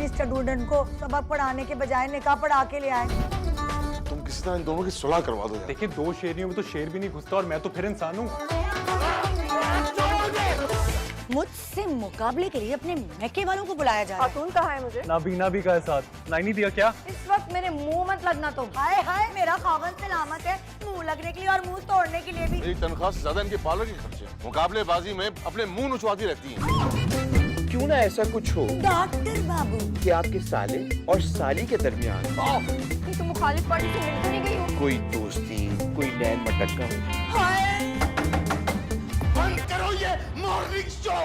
अपनी स्टूडेंट को सबक पढ़ाने के बजाय निकाह पढ़ा के ले आए। तुम किसी तरह इन दोनों की सुलह करवा दो यार। देखिए, दो शेरनियों में तो शेर भी नहीं घुसता और मैं तो फिर इंसान हूँ। मुझसे मुकाबले के लिए अपने मैके वालों को बुलाया जा रहा है। खातून कहाँ है मुझे? नाबीना भी का साथ नहीं दिया क्या? इस वक्त मेरे मुंह मत लगना तुम। हाय हाय, मेरा खावन सलामत है मुंह लगने के लिए और मुंह तोड़ने के लिए भी। मेरी तनख्वाह से ज्यादा इनके पार्लर के खर्चे, मुकाबलेबाजी में अपने मुंह नुचवाती रहती हैं। क्यों ना ऐसा कुछ हो डॉक्टर बाबू कि आपके साले और साली के दरमियान तो मुखालिफ पार्टी से मिल तो नहीं गई हो? कोई दोस्ती, कोई नैन मटक्का हो। हाय, बंद करो ये मॉर्निंग शो।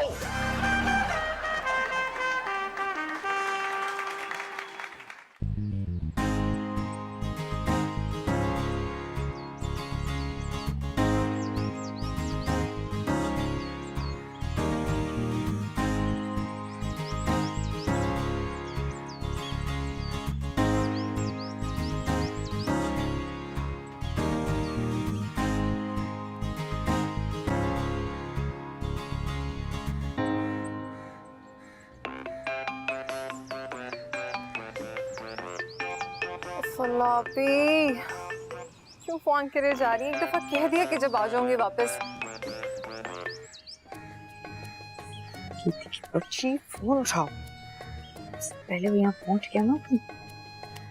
फलापी क्यों फोन करे जा रही है? एक दफा कह दिया कि जब आ जाऊंगी वापस। अच्छी फोन उठाओ, पहले वो यहाँ पहुंच गया ना तुम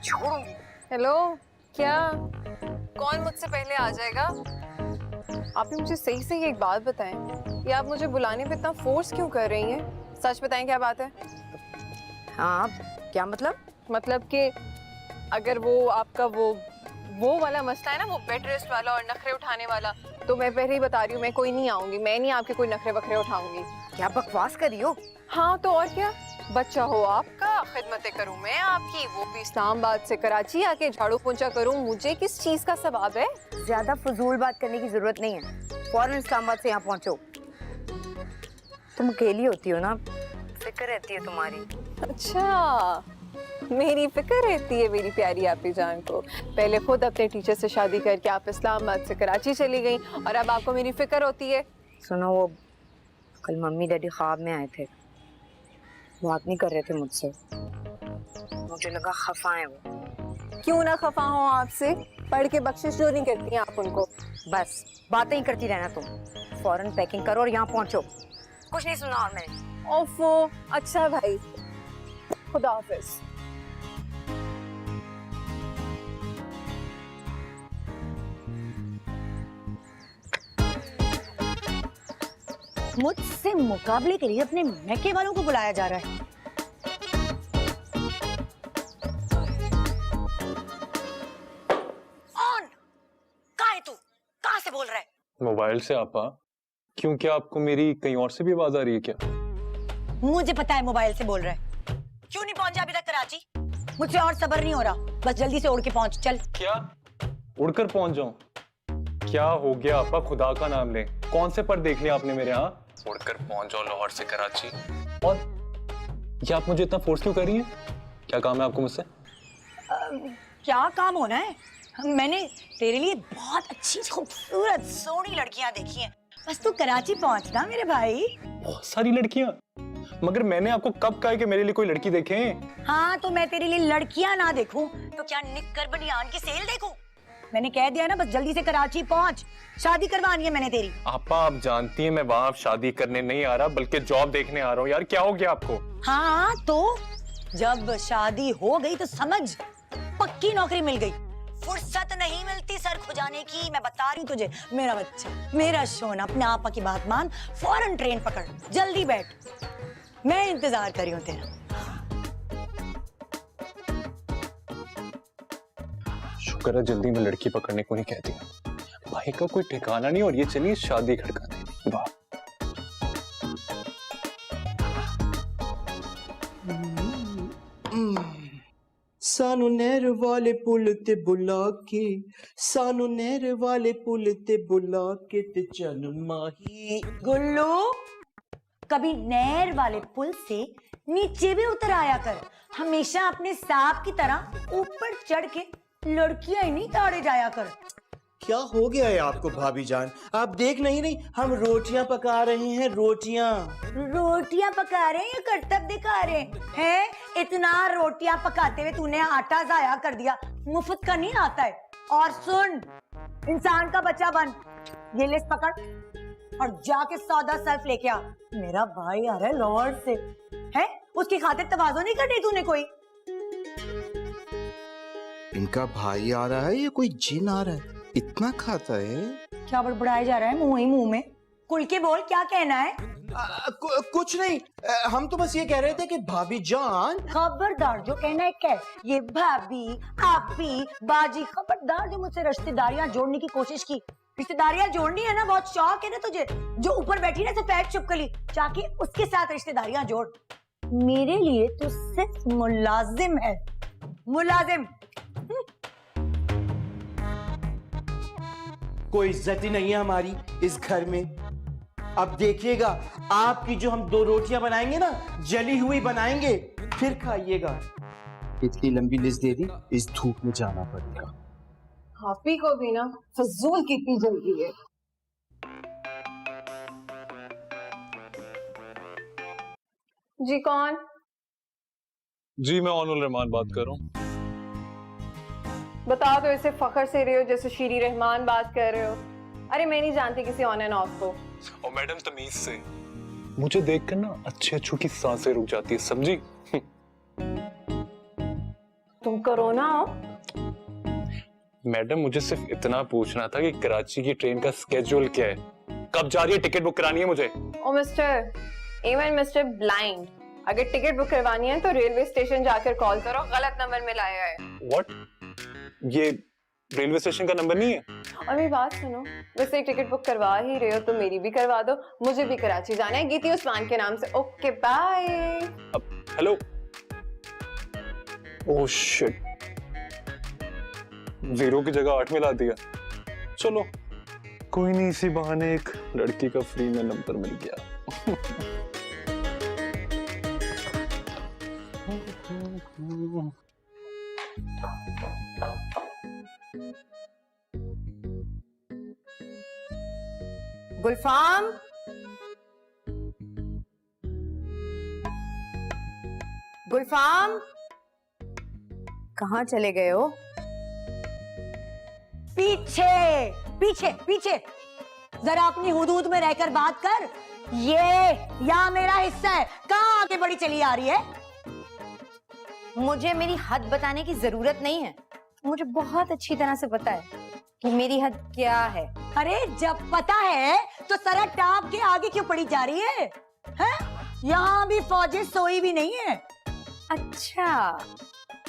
छोड़ूंगी। हेलो, क्या कौन मुझसे पहले आ जाएगा? आप ही मुझे सही से एक बात बताएं, ये आप मुझे बुलाने पे इतना फोर्स क्यों कर रही हैं? सच बताएं क्या बात है? हाँ, क्या मतलब? मतलब कि अगर वो आपका वो वाला मसला है ना, वो बेड रेस्ट वाला और नखरे उठाने वाला, तो मैं पहले ही बता रही हूँ, मैं कोई नहीं आऊंगी, मैं नहीं आपके कोई नखरे वखरे उठाऊंगी। क्या बकवास कर रही हो? हाँ तो और क्या, बच्चा हो आपका, खिदमतें करूँ मैं आपकी, वो भी इस्लामाबाद से कराची आके झाड़ू पोंछा करूँ, मुझे किस चीज का सवाब है? ज्यादा फजूल बात करने की जरूरत नहीं है, फौरन इस्लामाबाद से यहाँ पहुँचो। तुम अकेली होती हो ना, फिक्र रहती है तुम्हारी। अच्छा, मेरी फिक्र रहती है मेरी प्यारी आपी जान को। पहले खुद अपने टीचर से शादी करके आप इस्लामाबाद से कराची चली गई और अब आपको मेरी फिक्र होती है। सुनो, वो कल मम्मी डैडी ख्वाब में आए थे, बात नहीं कर रहे थे मुझसे, मुझे लगा खफा है वो। क्यों ना खफा हो आपसे, पढ़ के बख्शिश जो नहीं करती हैं आप उनको। बस बातें ही करती रहना तुम, फौरन पैकिंग करो और यहाँ पहुँचो। कुछ नहीं सुना और मैंने। ओफो, अच्छा भाई, खुदा हाफिज। मुझसे मुकाबले के लिए अपने मैके वालों को बुलाया जा रहा है। ऑन, कहाँ है तू? कहाँ से बोल रहा है? मोबाइल से आपा। क्यों, क्या आपको मेरी कहीं और से भी आवाज आ रही है क्या? मुझे पता है मोबाइल से बोल रहा है। क्यों नहीं पहुंचा अभी तक कराची? मुझसे और सब्र नहीं हो रहा, बस जल्दी से उड़ के पहुंच चल। क्या उड़कर पहुंच जाऊं? क्या हो गया आपा, खुदा का नाम ले, कौन से पर देख लिया आपने मेरे यहाँ? उड़कर पहुंच जाओ लाहौर से कराची। और ये आप मुझे इतना फोर्स क्यों कर रही हैं? क्या काम है आपको मुझसे? क्या काम होना है? मैंने तेरे लिए बहुत अच्छी खूबसूरत सोहनी लड़कियां देखी हैं, बस तू कराची पहुंचना मेरे भाई। बहुत सारी लड़कियां? मगर मैंने आपको कब कहा कि मेरे लिए कोई लड़की देखे? हाँ तो मैं तेरे लिए लड़कियां ना देखूं तो क्या निक्कर बनियान की सेल देखूं? मैंने कह दिया ना, बस जल्दी से कराची पहुंच, शादी करवानी है मैंने तेरी। आपा आप जानती हैं मैं वहाँ शादी करने नहीं आ रहा बल्कि जॉब देखने आ रहा हूँ। यार क्या हो गया आपको? हाँ तो जब शादी हो गई तो समझ पक्की नौकरी मिल गई, फुर्सत नहीं मिलती सर खुजाने की। मैं बता रही हूँ तुझे, मेरा बच्चा, मेरा सोना, अपने आपा की बात मान, फौरन ट्रेन पकड़, जल्दी बैठ, मैं इंतजार कर रही हूँ तेरा। शुक्र है जल्दी में लड़की पकड़ने को नहीं कहती। भाई का कोई ठिकाना नहीं और ये चलिए शादी खड़काने। वाह, सानू नहर वाले पुल ते बुला के, सानू नहर वाले पुल ते बुला के ते चन माही। गुल्लू, कभी नहर वाले पुल से नीचे भी उतर आया कर, हमेशा अपने सांप की तरह ऊपर चढ़ के लड़कियां ही नहीं ताड़े जाया कर। क्या हो गया है आपको भाभी जान? आप देख नहीं रही हम रोटियां पका रहे हैं, रोटियां। रोटियां पका रहे हैं या करतब दिखा रहे हैं? इतना रोटियां पकाते हुए तूने आटा जाया कर दिया, मुफ्त का नहीं आता है। और सुन, इंसान का बच्चा बन, ये लिस्ट पकड़ और जाके सौदा सर्फ लेके आ। मेरा भाई आ रहा है लाहौर से, है उसकी खातिर तवाज़ो नहीं करनी तूने कोई? इनका भाई आ रहा है या कोई जिन आ रहा है? इतना खाता है? क्या बड़बड़ाए जा रहा है मुंह ही मुंह में? खुल के बोल, क्या कहना है? कुछ नहीं, हम तो बस ये कह रहे थे कि भाभी जान। खबरदार, जो कहना है कह। ये भाभी, आपी, बाजी, खबरदार जो मुझसे रिश्तेदारियां जोड़ने की कोशिश की। रिश्तेदारियां जोड़नी है ना, बहुत शौक है ना तुझे। जो ऊपर बैठी ना सफेद चुपकली, जाके उसके साथ रिश्तेदारियां जोड़। मेरे लिए तो सिर्फ मुलाजिम है, मुलाजिम। कोई इज्जत ही नहीं है हमारी इस घर में। अब देखिएगा, आपकी जो हम 2 रोटियां बनाएंगे ना, जली हुई बनाएंगे, फिर खाइएगा। इतनी लंबी लिस्ट दे दी, इस धूप में जाना पड़ेगा। हाफी को भी ना फजूल कितनी जल्दी है। जी कौन? जी मैं ऑनुल रहमान बात कर रहा हूँ। बता दो इसे फखर से रहे हो जैसे शीरी रहमान बात कर रहे हो। अरे मैं नहीं जानती किसी ऑन एंड ऑफ को। और मैडम तमीज से, मुझे देखकर ना अच्छे अच्छों की सांसें रुक जाती है, समझी? तुम करोना हो? मैडम मुझे सिर्फ इतना पूछना था कि कराची की ट्रेन का स्केड्यूल क्या है, कब जा रही है, टिकट बुक करानी है मुझे। ओ मिस्टर, इवन मिस्टर ब्लाइंड, अगर टिकट बुक करवानी है तो रेलवे स्टेशन जाकर कॉल करो, गलत नंबर मिलाया है। व्हाट? ये रेलवे स्टेशन का नंबर नहीं है? और मेरी बात सुनो, वैसे टिकट बुक करवा ही रहे हो तो मेरी भी करवा दो, मुझे भी कराची जाना है गीती उस्मान के नाम से। Okay bye. Hello. Oh shit, 0 की जगह 8 मिला दिया। चलो कोई नहीं, इसी बहाने एक लड़की का फ्री में नंबर मिल गया। गुलफाम, गुलफाम, कहाँ चले गए हो? पीछे पीछे पीछे, जरा अपनी हुदूद में रहकर बात कर। ये या मेरा हिस्सा है, कहाँ आगे बड़ी चली आ रही है? मुझे मेरी हद बताने की जरूरत नहीं है। मुझे बहुत अच्छी तरह से पता है कि मेरी हद क्या है। अरे जब पता है तो सरा टाप के आगे क्यों पड़ी जा रही है? हैं? यहाँ भी फौजी सोई भी नहीं है। अच्छा,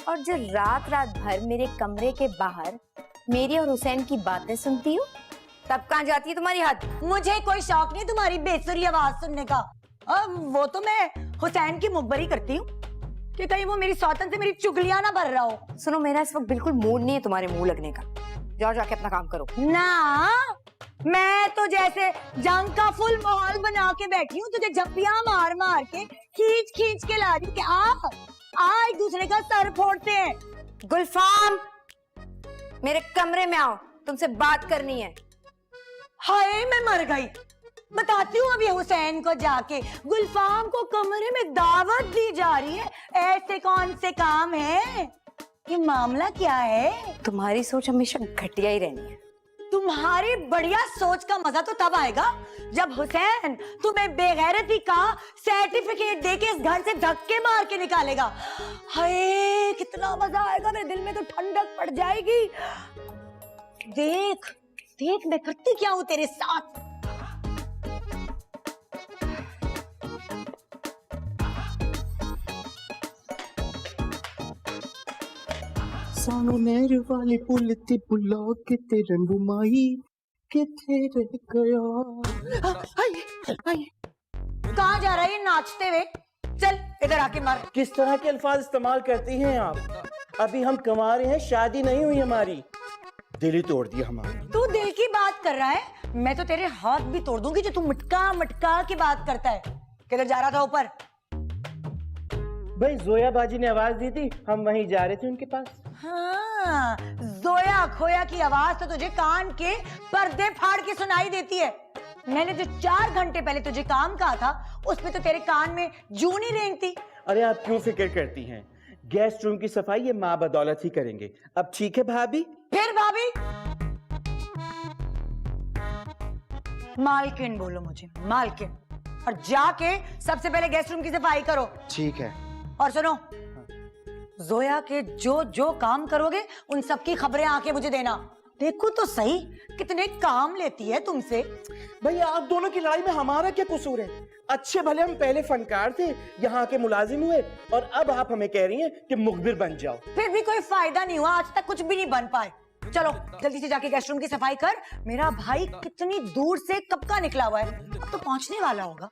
और जो रात रात भर मेरे कमरे के बाहर मेरी और हुसैन की बातें सुनती हो, तब कहाँ जाती है तुम्हारी हद? मुझे कोई शौक नहीं तुम्हारी बेसुरी आवाज सुनने का। वो तो मैं हुसैन की मुखबरी करती हूँ कि कहीं वो मेरी सौतन से मेरी चुगलियां ना भर रहा हो। सुनो, मेरा इस वक्त बिल्कुल मूड नहीं है तुम्हारे मुंह लगने का। जाओ जाके अपना काम करो। ना, मैं तो जैसे जंग का फुल माहौल बना के बैठी हूँ, तुझे झप्पियां मार मार के खींच खींच के ला रही हूँ कि आ एक दूसरे का सर फोड़ते हैं। गुलफाम, मेरे कमरे में आओ, तुमसे बात करनी है। हाय मैं मर गई। बताती हूँ अभी हुसैन को जाके। गुलफाम को कमरे में दावत दी जा रही है। ऐसे कौन से काम है? ये मामला क्या है? तुम्हारी सोच हमेशा घटिया ही रहनी है। तुम्हारी बढ़िया सोच का मजा तो तब आएगा जब हुसैन तुम्हें बेगैरती का सर्टिफिकेट देके इस घर से धक्के मार के निकालेगा। हाय कितना मजा आएगा, मेरे दिल में तो ठंडक पड़ जाएगी। देख देख मैं करती क्या हूँ तेरे साथ। सानू नहर वाले पुल ते बुला के तेरे बुमाई के तेरे गया। कहाँ जा रहा है ये नाचते हुए? चल इधर आके मार। किस तरह के अल्फाज इस्तेमाल करती हैं आप? अभी हम कमा रहे हैं, शादी नहीं हुई हमारी। दिल ही तोड़ दिया हमारा। तू दिल की बात कर रहा है, मैं तो तेरे हाथ भी तोड़ दूंगी जो तू मटका मटका की बात करता है। किधर जा रहा था ऊपर? भाई जोया बाजी ने आवाज दी थी, हम वहीं जा रहे थे उनके पास। हाँ, जोया खोया की आवाज तो तुझे कान के पर्दे फाड़ के सुनाई देती है। मैंने जो 4 घंटे पहले तुझे काम कहा था उसमें तो तेरे कान में जूं नहीं रेंगती। अरे आप क्यों फिक्र करती हैं? गेस्ट रूम की सफाई ये माँ बदौलत ही करेंगे। अब ठीक है भाभी? फिर भाभी? मालकिन बोलो मुझे, मालकिन। और जाके सबसे पहले गेस्ट रूम की सफाई करो। ठीक है। और सुनो, जोया के जो जो काम करोगे उन सब की खबरें आके मुझे देना। देखो तो सही कितने काम लेती है तुमसे। भैया आप दोनों की लड़ाई में हमारा क्या कसूर है? अच्छे भले हम पहले फनकार थे, यहाँ के मुलाजिम हुए, और अब आप हमें कह रही हैं कि मुखबिर बन जाओ। फिर भी कोई फायदा नहीं हुआ, आज तक कुछ भी नहीं बन पाए। चलो जल्दी से जाके गेस्ट रूम की सफाई कर। मेरा भाई कितनी दूर से कब का निकला हुआ है, अब तो पहुंचने वाला होगा।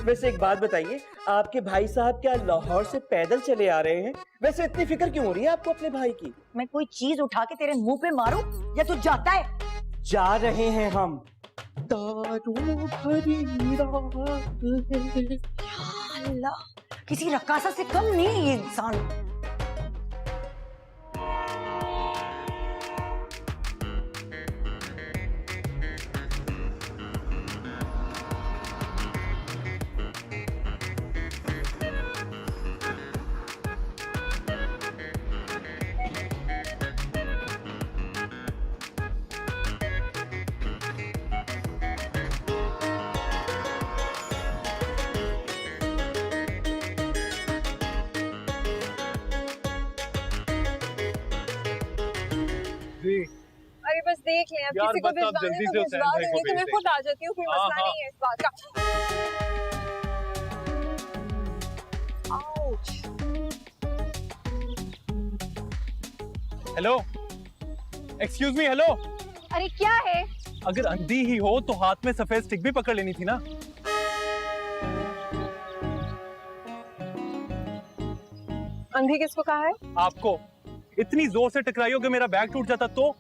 वैसे एक बात बताइए, आपके भाई साहब क्या लाहौर से पैदल चले आ रहे हैं? वैसे इतनी फिक्र क्यों हो रही है आपको अपने भाई की? मैं कोई चीज उठा के तेरे मुंह पे मारूं या तू जाता है? जा रहे हैं हम। दारू भरी रात। अल्लाह, किसी रक्कासा से कम नहीं है ये इंसान। अरे बस देख लें, अब यार, किसी को बस आप भिजवाना जल्दी है से तो हुसैन भिजवा भाई को देंगे, तो मैं भेज खुद आ जाती हूँ, कोई हाँ, मसला हाँ। नहीं है इस बात का। Hello, excuse me, hello. अरे क्या है? अगर अंधी ही हो तो हाथ में सफेद स्टिक भी पकड़ लेनी थी ना। अंधी किसको कहा है? आपको इतनी जोर से टकराई हो कि मेरा बैग टूट जाता, तो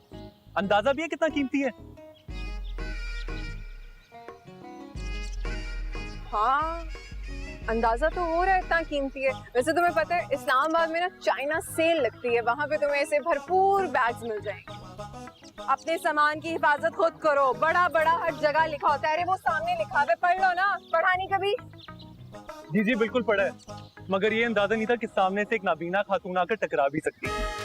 अंदाजा भी है कितना कीमती है। हाँ, अंदाजा तो हो रहा है इतना कीमती है। वैसे तुम्हें पता है इस्लामाबाद में ना चाइना सेल लगती है, वहां पे तुम्हें ऐसे भरपूर बैग्स मिल जाएंगे। अपने सामान की हिफाजत खुद करो, बड़ा बड़ा हर जगह लिखा होता है। अरे वो सामने लिखा है, पढ़ लो ना, पढ़ा नहीं कभी? जी जी बिल्कुल पड़ा है, मगर ये अंदाजा नहीं था कि सामने से एक नाबीना खातून आकर टकरा भी सकती है।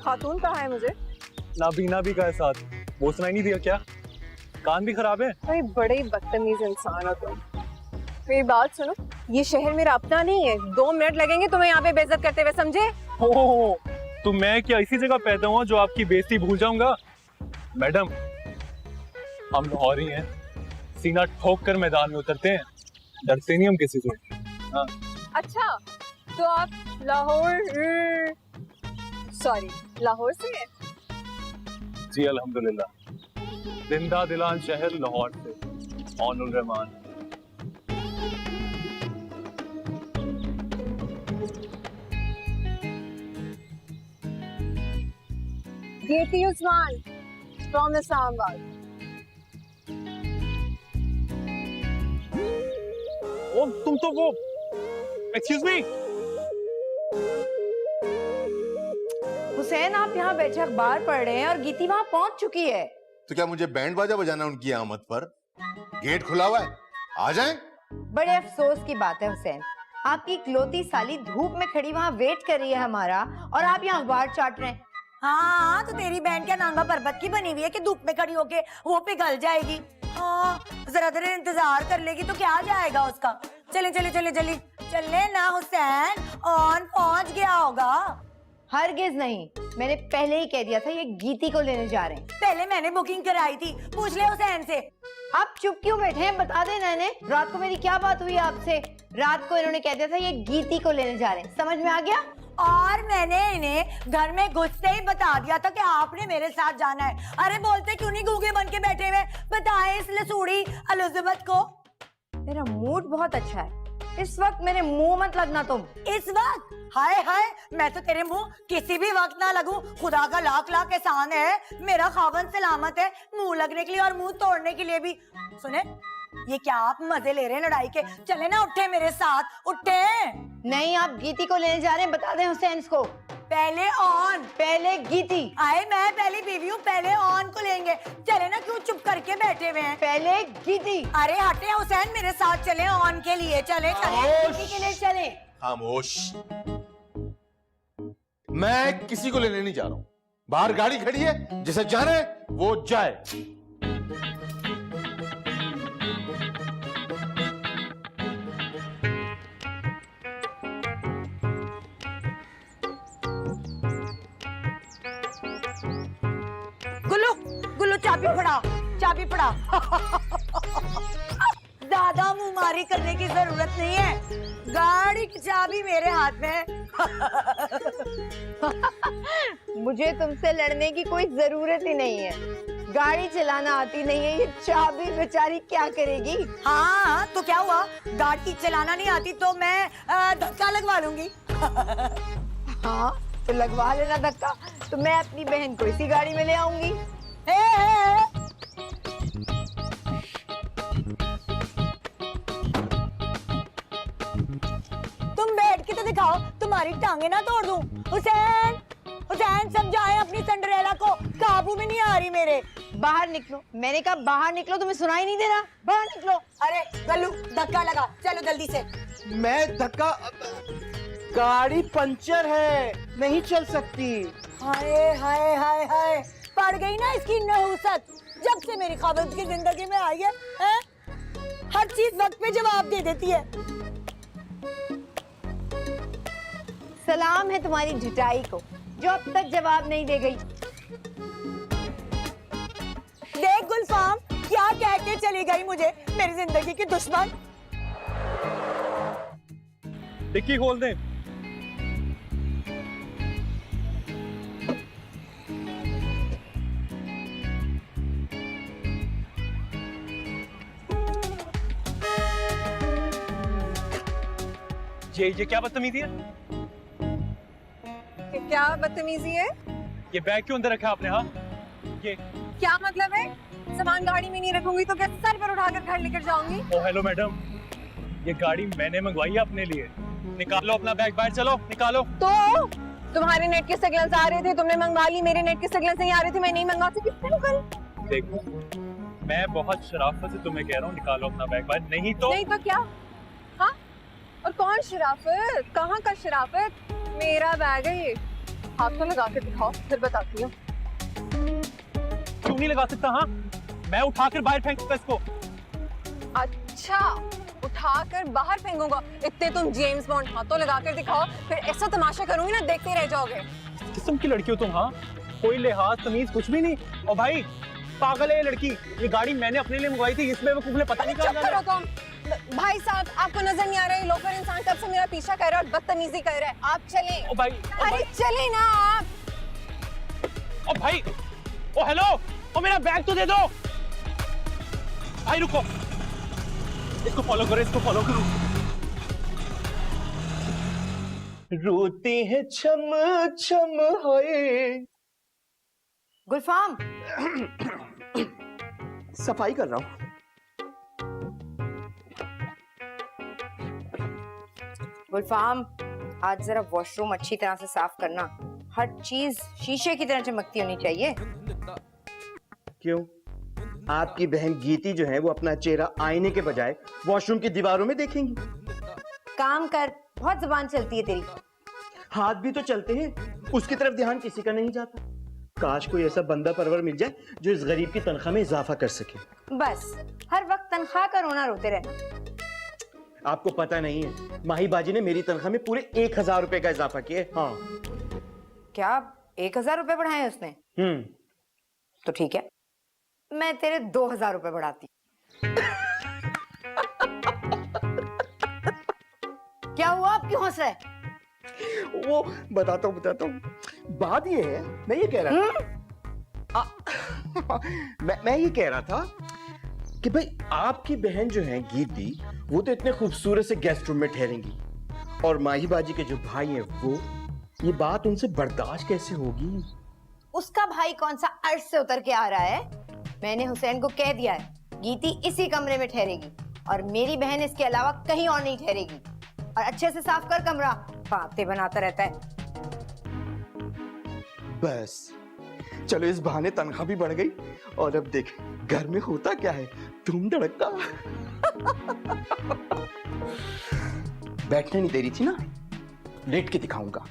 खातून कहा है मुझे? नाबीना भी का है साथ, वो सुनाई नहीं दिया क्या? कान भी खराब है। भाई बड़े ही बदतमीज इंसान हो तुम। मेरी बात सुनो, ये शहर मेरा अपना नहीं है, 2 मिनट लगेंगे तुम्हें यहाँ पे बेइज्जत करते हुए, समझे? ओह, तो मैं क्या इसी जगह पैदा हुआ जो आपकी बेइज्जती भूल जाऊंगा? मैडम, हम लाहौरी हैं, सीना ठोक कर मैदान में उतरते हैं, डरते नहीं हम किसी से। हाँ। अच्छा, तो आप लाहौर, सॉरी, लाहौर से हैं? जी अल्हम्दुलिल्लाह, जिंदा दिलान शहर लाहौर से, औनुल रहमान। कीर्ति उस्मान फ्रॉम इस्लामाबाद। ओ तुम तो वो, एक्सक्यूज मी। हुसैन आप यहाँ बैठे अखबार पढ़ रहे हैं और गीती वहाँ पहुंच चुकी है। तो क्या मुझे बैंड बाजा बजाना उनकी आमद पर? गेट खुला हुआ है, आ जाएं। बड़े अफसोस की बात है हुसैन, आपकी इकलौती साली धूप में खड़ी वहाँ वेट कर रही है हमारा, और आप यहाँ अखबार चाट रहे हैं। हाँ, तो तेरी बहन क्या नांगा पर्वत की बनी हुई है कि धूप में खड़ी होके वो पिघल जाएगी? हाँ, जरा देर इंतजार कर लेगी तो क्या जाएगा उसका। चले चले चले चले चले ना हुसैन, ऑन पहुंच गया होगा। हरगिज नहीं, मैंने पहले ही कह दिया था ये गीती को लेने जा रहे हैं। पहले मैंने बुकिंग कराई थी, पूछ ले हुसैन से। आप चुप क्यों बैठे हैं? बता देना इन्हें रात को मेरी क्या बात हुई आपसे। रात को इन्होंने कह दिया था ये गीती को लेने जा रहे हैं, समझ में आ गया? और मैंने इन्हें घर में घुसते ही बता दिया था कि आपने मेरे साथ जाना है। अरे बोलते क्यों नहीं गूंगे बन के बैठे हुए? बताएं इस लसूड़ी एलिजाबेथ को। मेरा मूड बहुत अच्छा है, इस वक्त मेरे मुंह मत लगना तुम। इस वक्त? हाय हाय, मैं तो तेरे मुंह किसी भी वक्त ना लगूं, खुदा का लाख लाख एहसान है। मेरा खावन सलामत है मुंह लगने के लिए और मुंह तोड़ने के लिए भी। सुने, ये क्या आप मजे ले रहे हैं लड़ाई के? चले ना, उठे मेरे साथ, उठे। नहीं, आप गीती को लेने जा रहे हैं, बता दें हुसैन को। पहले ऑन, पहले गीती। आए मैं पहली बीवी हूँ, पहले ऑन को लेंगे। चले ना, क्यों चुप करके बैठे हुए हैं? पहले गीती। अरे हटे हुसैन, मेरे साथ चले ऑन के लिए। चले गीती के लिए चले। खामोश। मैं किसी को लेने नहीं जा रहा हूं। बाहर गाड़ी खड़ी है, जिसे जाना है वो जाए। गुल्लू, गुल्लू चाबी फड़ा, चाबी फड़ा। ज्यादा मुंहमारी करने की जरूरत नहीं है, गाड़ी की चाबी मेरे हाथ में है। मुझे तुमसे लड़ने की कोई जरूरत ही नहीं है, गाड़ी चलाना आती नहीं है, ये चाबी बेचारी क्या करेगी? हाँ तो क्या हुआ, गाड़ी चलाना नहीं आती तो मैं धक्का लगवा लूंगी। हाँ तो लगवा लेना धक्का, तो मैं अपनी बहन को इसी गाड़ी में ले आऊंगी। तुम बैठ के तो दिखाओ, तुम्हारी टांगे ना तोड़ दूं। हुसैन, हुसैन समझाए अपनी सिंड्रेला को, काबू में नहीं आ रही मेरे। बाहर निकलो, मैंने कहा बाहर निकलो, तुम्हें सुनाई नहीं दे रहा? बाहर निकलो। अरे गल्लू, धक्का लगा, चलो जल्दी से। मैं धक्का, गाड़ी पंचर है, नहीं चल सकती। हाय हाय हाय हाय, पड़ गई ना इसकी नहुसत। जब से मेरी खावंद की जिंदगी में आई है, हर चीज वक्त पे जवाब दे देती है। सलाम है तुम्हारी झुटाई को, जो अब तक जवाब नहीं दे गई। देख गुलफाम, क्या कह के चली गई मुझे, मेरी जिंदगी की दुश्मन। डिक्की खोल दे। ये क्या बदतमीजी है? क्या बदतमीजी है? ये बैग क्यों अंदर रखा आपने? हाँ, ये क्या मतलब है? सामान गाड़ी में नहीं रखूंगी तो क्या सर पर उठाकर घर लेकर जाऊंगी? ओ हेलो मैडम, ये गाड़ी मैंने मंगवाई है अपने लिए। निकालो अपना बैग, बाहर चलो, निकालो। तो तुम्हारे नेट के सिग्नल्स आ रहे थे, तुमने मंगवा ली, मेरे नेट के सिग्नल्स नहीं आ रहे थे, मैं नहीं मंगवाती, किसने कल? देखो, मैं बहुत शराफत से तुम्हें कह रहा हूँ, निकालो अपना बैग बाहर, नहीं तो क्या? हाँ, और कौन शराफत? कहाँ का शराफत? मेरा बैग है ये, हाथ तो लगा के दिखाओ, फिर बताती हूँ। क्यों नहीं लगा सकता? हाँ, मैं उठाकर बाहर फेंकूंगा इसको। अच्छा, उठाकर बाहर फेंकूंगा? इतने तुम जेम्स बॉन्ड, हाथों लगा कर दिखाओ, फिर ऐसा तमाशा करूंगी ना, देखते रह जाओगे। किस्म की लड़की हो तुम? हाँ, कोई लिहाज तमीज कुछ भी नहीं। और भाई पागल है ये लड़की, ये गाड़ी मैंने अपने लिए मंगवाई थी, इसमें वो कुछ पता नहीं चुप कहाँ करो तुम। भाई साहब, आपको नजर नहीं आ रहा है लोफर इंसान कब से मेरा पीछा कर रहा है और बदतमीजी कर रहा है? आप चलें। ओ भाई, अरे चले ना आप। ओ भाई, ओ हेलो, ओ मेरा बैग तो दे दो। भाई रुको, इसको फॉलो करो, इसको फॉलो करो। रोते हैं छम छम होए। गुलफाम, सफाई कर रहा हूँ। गुलफाम, आज जरा वॉशरूम अच्छी तरह से साफ करना, हर चीज शीशे की तरह चमकती होनी चाहिए। क्यों? आपकी बहन गीती जो है वो अपना चेहरा आईने के बजाय वॉशरूम की दीवारों में देखेंगी। काम कर, बहुत जुबान चलती है तेरी। हाथ भी तो चलते हैं, उसकी तरफ ध्यान किसी का नहीं जाता। काश कोई ऐसा बंदा परवर मिल जाए जो इस गरीब की तनख्वाह में इजाफा कर सके। बस हर वक्त तनख्वाह का रोना रोते रहना। आपको पता नहीं है, माही बाजी ने मेरी तनख्वाह में पूरे 1000 रुपए का इजाफा किया। हाँ। क्या 1000 रुपए बढ़ाए उसने? तो ठीक है, मैं तेरे 2000 रुपए बढ़ाती। क्या हुआ, आप क्यों हंस रहे? वो बताता हूँ। बात ये है, मैं ये कह रहा था मैं ये कह रहा था कि भाई आपकी बहन जो है गीती, वो तो इतने खूबसूरत से गेस्ट रूम में ठहरेंगी, और माही बाजी के जो भाई हैं वो, ये बात उनसे बर्दाश्त कैसे होगी? उसका भाई कौन सा अर्श से उतर के आ रहा है? मैंने हुसैन को कह दिया है गीती इसी कमरे में ठहरेगी और मेरी बहन इसके अलावा कहीं और नहीं ठहरेगी। और अच्छे से साफ कर कमरा, बातें बनाता रहता है। बस चलो, इस बहाने तनख्वाह भी बढ़ गई। और अब देख घर में होता क्या है, धूम धड़का। बैठने नहीं दे रही थी ना, लेट के दिखाऊंगा।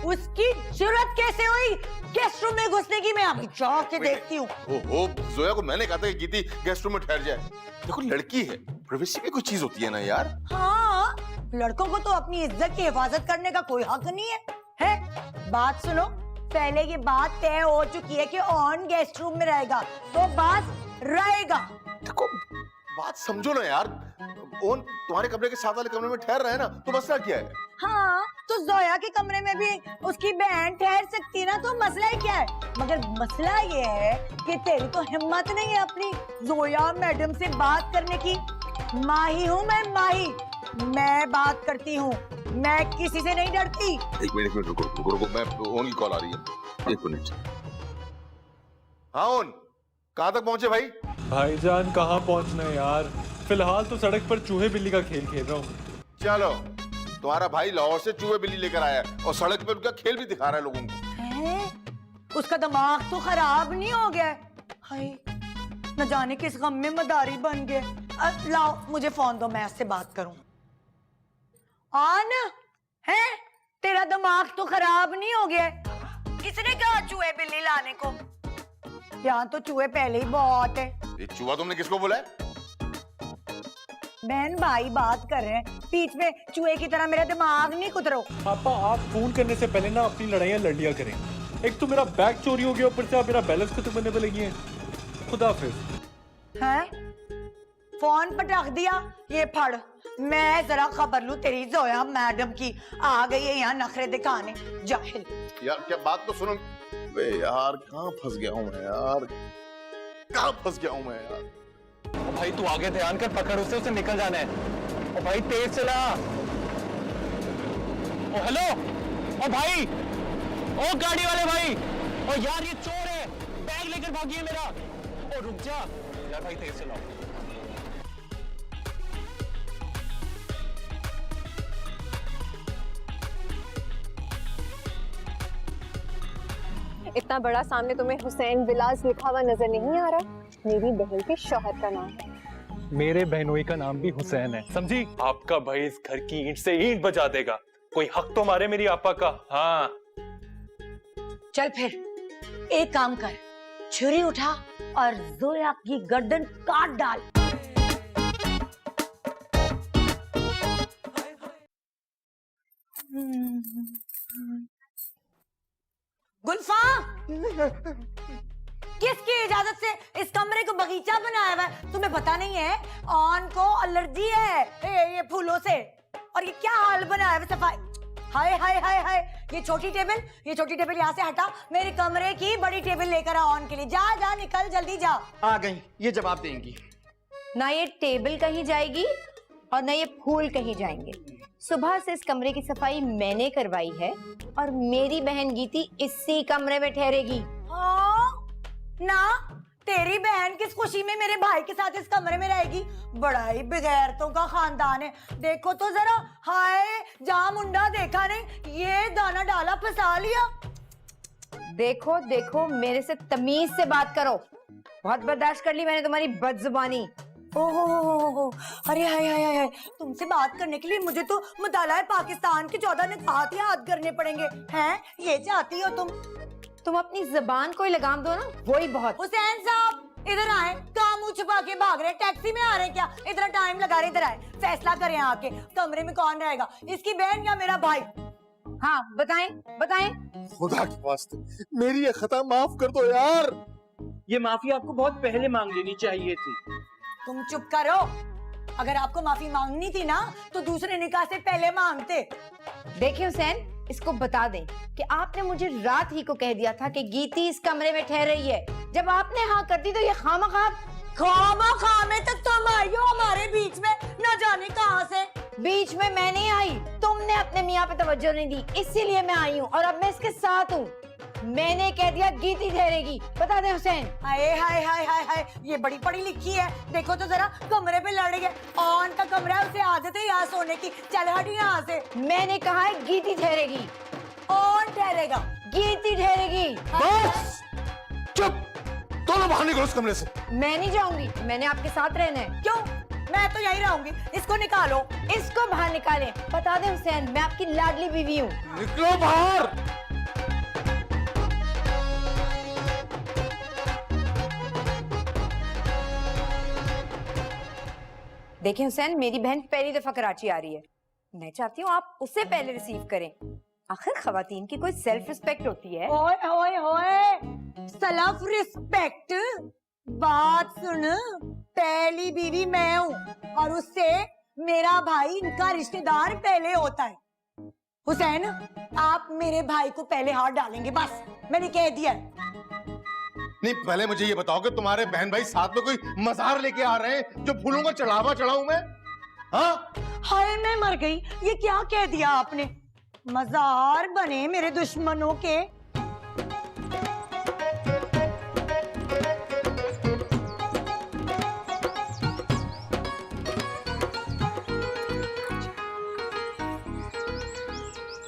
उसकी जरूरत कैसे हुई गेस्ट रूम में घुसने की? मैं अभी जाके देखती हूँ। ओहो, जोया को मैंने कहा था कि गीती गेस्ट रूम में ठहर जाए। देखो लड़की है, प्राइवेसी भी कोई चीज होती है ना यार। हाँ, लड़कों को तो अपनी इज्जत की हिफाजत करने का कोई हक नहीं है। बात सुनो, पहले की बात तय हो चुकी है कि ऑन गेस्ट रूम में रहेगा तो बात रहेगा। देखो बात समझो ना यार, ओन तुम्हारे कमरे के साथ वाले कमरे में ठहर रहे हैं ना, तो मसला क्या है? हाँ, तो जोया के कमरे में भी उसकी बहन ठहर सकती है ना, तो मसला ही क्या है? मगर मसला ये है कि तेरी तो हिम्मत नहीं है अपनी जोया मैडम से बात करने की। माही हूँ मैं, माही। मैं बात करती हूँ, मैं किसी से नहीं डरती। एक मिनट रुको रुको रुको, मैं ओन की कॉल आ रही है, एक मिनट। हाँ ओन, कहाँ तक पहुँचे भाई? भाईजान कहाँ पहुंचना है यार, फिलहाल तो सड़क पर चूहे बिल्ली का खेल खेल रहा हूँ। चलो, तुम्हारा भाई लाहौर से चूहे बिल्ली लेकर आया है और सड़क पर उनका खेल भी दिखा रहा है लोगों को। उसका दिमाग तो खराब नहीं हो गया? हाय, न जाने किस गम में मदारी बन गए। लाओ मुझे फोन दो, मैं उससे बात करूं। ऑन है? तेरा दिमाग तो खराब नहीं हो गया? किसने कहा चूहे बिल्ली लाने को? यहाँ तो चूहे पहले ही बहुत है। ये चूहा तुमने किसको बोला है? बहन भाई बात कर रहे हैं, बीच में चूहे की तरह मेरा दिमाग नहीं कुतरो। पापा आप फोन करने से पहले ना अपनी लड़ाइयाँ लड़ लिया करें। एक तो मेरा बैग चोरी हो गया, ऊपर से आप मेरा बैलेंस खत्म करने पे लगी हैं। खुदा हाफिज। हैं? फोन पर रख दिया, ये फड़। मैं जरा खबर लूं तेरी जोया मैडम की, आ गई है यहाँ नखरे दिखाने, जाहिल। यार क्या बात तो सुनो। बे यार कहाँ फंस गया हूँ मैं यार, कहाँ फंस गया हूँ मैं यार। ओ भाई तू आगे ध्यान कर, पकड़ उसे निकल जाना है। ओ भाई तेज चला। ओ हेलो, ओ भाई, ओ गाड़ी वाले भाई, ओ यार ये चोर है, बैग लेकर भागी है मेरा। ओ रुक जा यार भाई, तेज चलाओ। इतना बड़ा सामने तुम्हें हुसैन विलास लिखा हुआ नजर नहीं आ रहा? मेरी बहन के शौहर का नाम है। मेरे बहनोई का नाम भी हुसैन है, समझी? आपका भाई इस घर की ईंट से ईंट बजा देगा। कोई हक तो मारे मेरी आपा का। हाँ चल फिर एक काम कर, छुरी उठा और जोया की गर्दन काट डाल। गुल्फा, किसकी इजाजत से इस कमरे को बगीचा बनाया हुआ है? तुम्हें पता नहीं है ऑन को एलर्जी है ये फूलों से। और ये क्या हाल बनाया है सफाई। हाय हाय हाय हाय, ये छोटी टेबल यहाँ से हटा, मेरे कमरे की बड़ी टेबल लेकर आ ऑन के लिए। जा जा निकल, जल्दी जा। आ गई, ये जवाब देंगी। ना ये टेबल कहीं जाएगी और ना ये फूल कहीं जाएंगे। सुबह से इस कमरे की सफाई मैंने करवाई है और मेरी बहन गीती इसी कमरे में ठहरेगी। हाँ ना, तेरी बहन किस खुशी में मेरे भाई के साथ इस कमरे में रहेगी? बड़ा ही बेगैरतों का खानदान है। देखो तो जरा, हाय जहाँ मुंडा देखा नहीं, ये दाना डाला फंसा लिया। देखो देखो, मेरे से तमीज से बात करो। बहुत बर्दाश्त कर ली मैंने तुम्हारी बदजुबानी। ओहो, अरे हाय हाय हाय, तुमसे बात करने के लिए मुझे तो मुताला पाकिस्तान के 14 निकात याद करने पड़ेंगे। हैं, ये चाहती हो तुम अपनी जबान को ही लगाम दो ना, वही बहुत। हुसैन साहब इधर आए, काम मुंह छुपा के भाग रहे, टैक्सी में आ रहे क्या? इतना टाइम लगा रहे, इधर आए, फैसला करें आके कमरे में कौन रहेगा, इसकी बहन या मेरा भाई? हाँ बताएं बताएं। खुदा के वास्ते मेरी ये खता माफ कर दो यार। ये माफी आपको बहुत पहले मांग लेनी चाहिए थी। तुम चुप करो। अगर आपको माफी मांगनी थी ना तो दूसरे निकाह से पहले मांगते। देखिए हुसैन, इसको बता दें कि आपने मुझे रात ही को कह दिया था कि गीती इस कमरे में ठहर रही है। जब आपने हाँ कर दी तो ये खामा में तक तुम आई हो हमारे बीच में, न जाने कहां से। बीच में मैं नहीं आई, तुमने अपने मियाँ पे तवज्जो नहीं दी, इसीलिए मैं आई हूँ और अब मैं इसके साथ हूँ। मैंने कह दिया गीती ठहरेगी। बता दे हुसैन। हाय हाय हाय हाय हाय, ये बड़ी पढ़ी लिखी है। देखो तो जरा, कमरे पे लड़ गए। ऑन का कमरा है, उसे आदत है यहाँ सोने की। चल हट यहाँ से। मैंने कहा है गीती ठहरेगी। ऑन ठहरेगा। गीती ठहरेगी। बस चुप, दोनों बाहर निकलो इस कमरे से। मैं नहीं जाऊंगी, मैंने आपके साथ रहना है। क्यों? मैं तो यहीं रहूंगी। इसको निकालो। इसको बाहर निकालें। बता दे हुसैन, मैं आपकी लाडली बीवी हूँ। निकलो बाहर। देखिए हुसैन, मेरी बहन पहली दफा कराची आ रही है। मैं चाहती हूँ आप उसे पहले रिसीव करें। आखिर खवातीन की कोई सेल्फ रिस्पेक्ट होती है। ओए ओए ओए, सेल्फ रिस्पेक्ट। बात सुन, पहली बीवी मैं हूँ और उससे मेरा भाई, इनका रिश्तेदार पहले होता है। हुसैन, आप मेरे भाई को पहले हाथ डालेंगे, बस मैंने कह दिया। नहीं, पहले मुझे ये बताओ कि तुम्हारे बहन भाई साथ में कोई मजार लेके आ रहे हैं जो फूलों का चढ़ावा चढ़ाऊं मैं? हाँ? हाय मैं मर गई, ये क्या कह दिया आपने? मजार बने मेरे दुश्मनों के।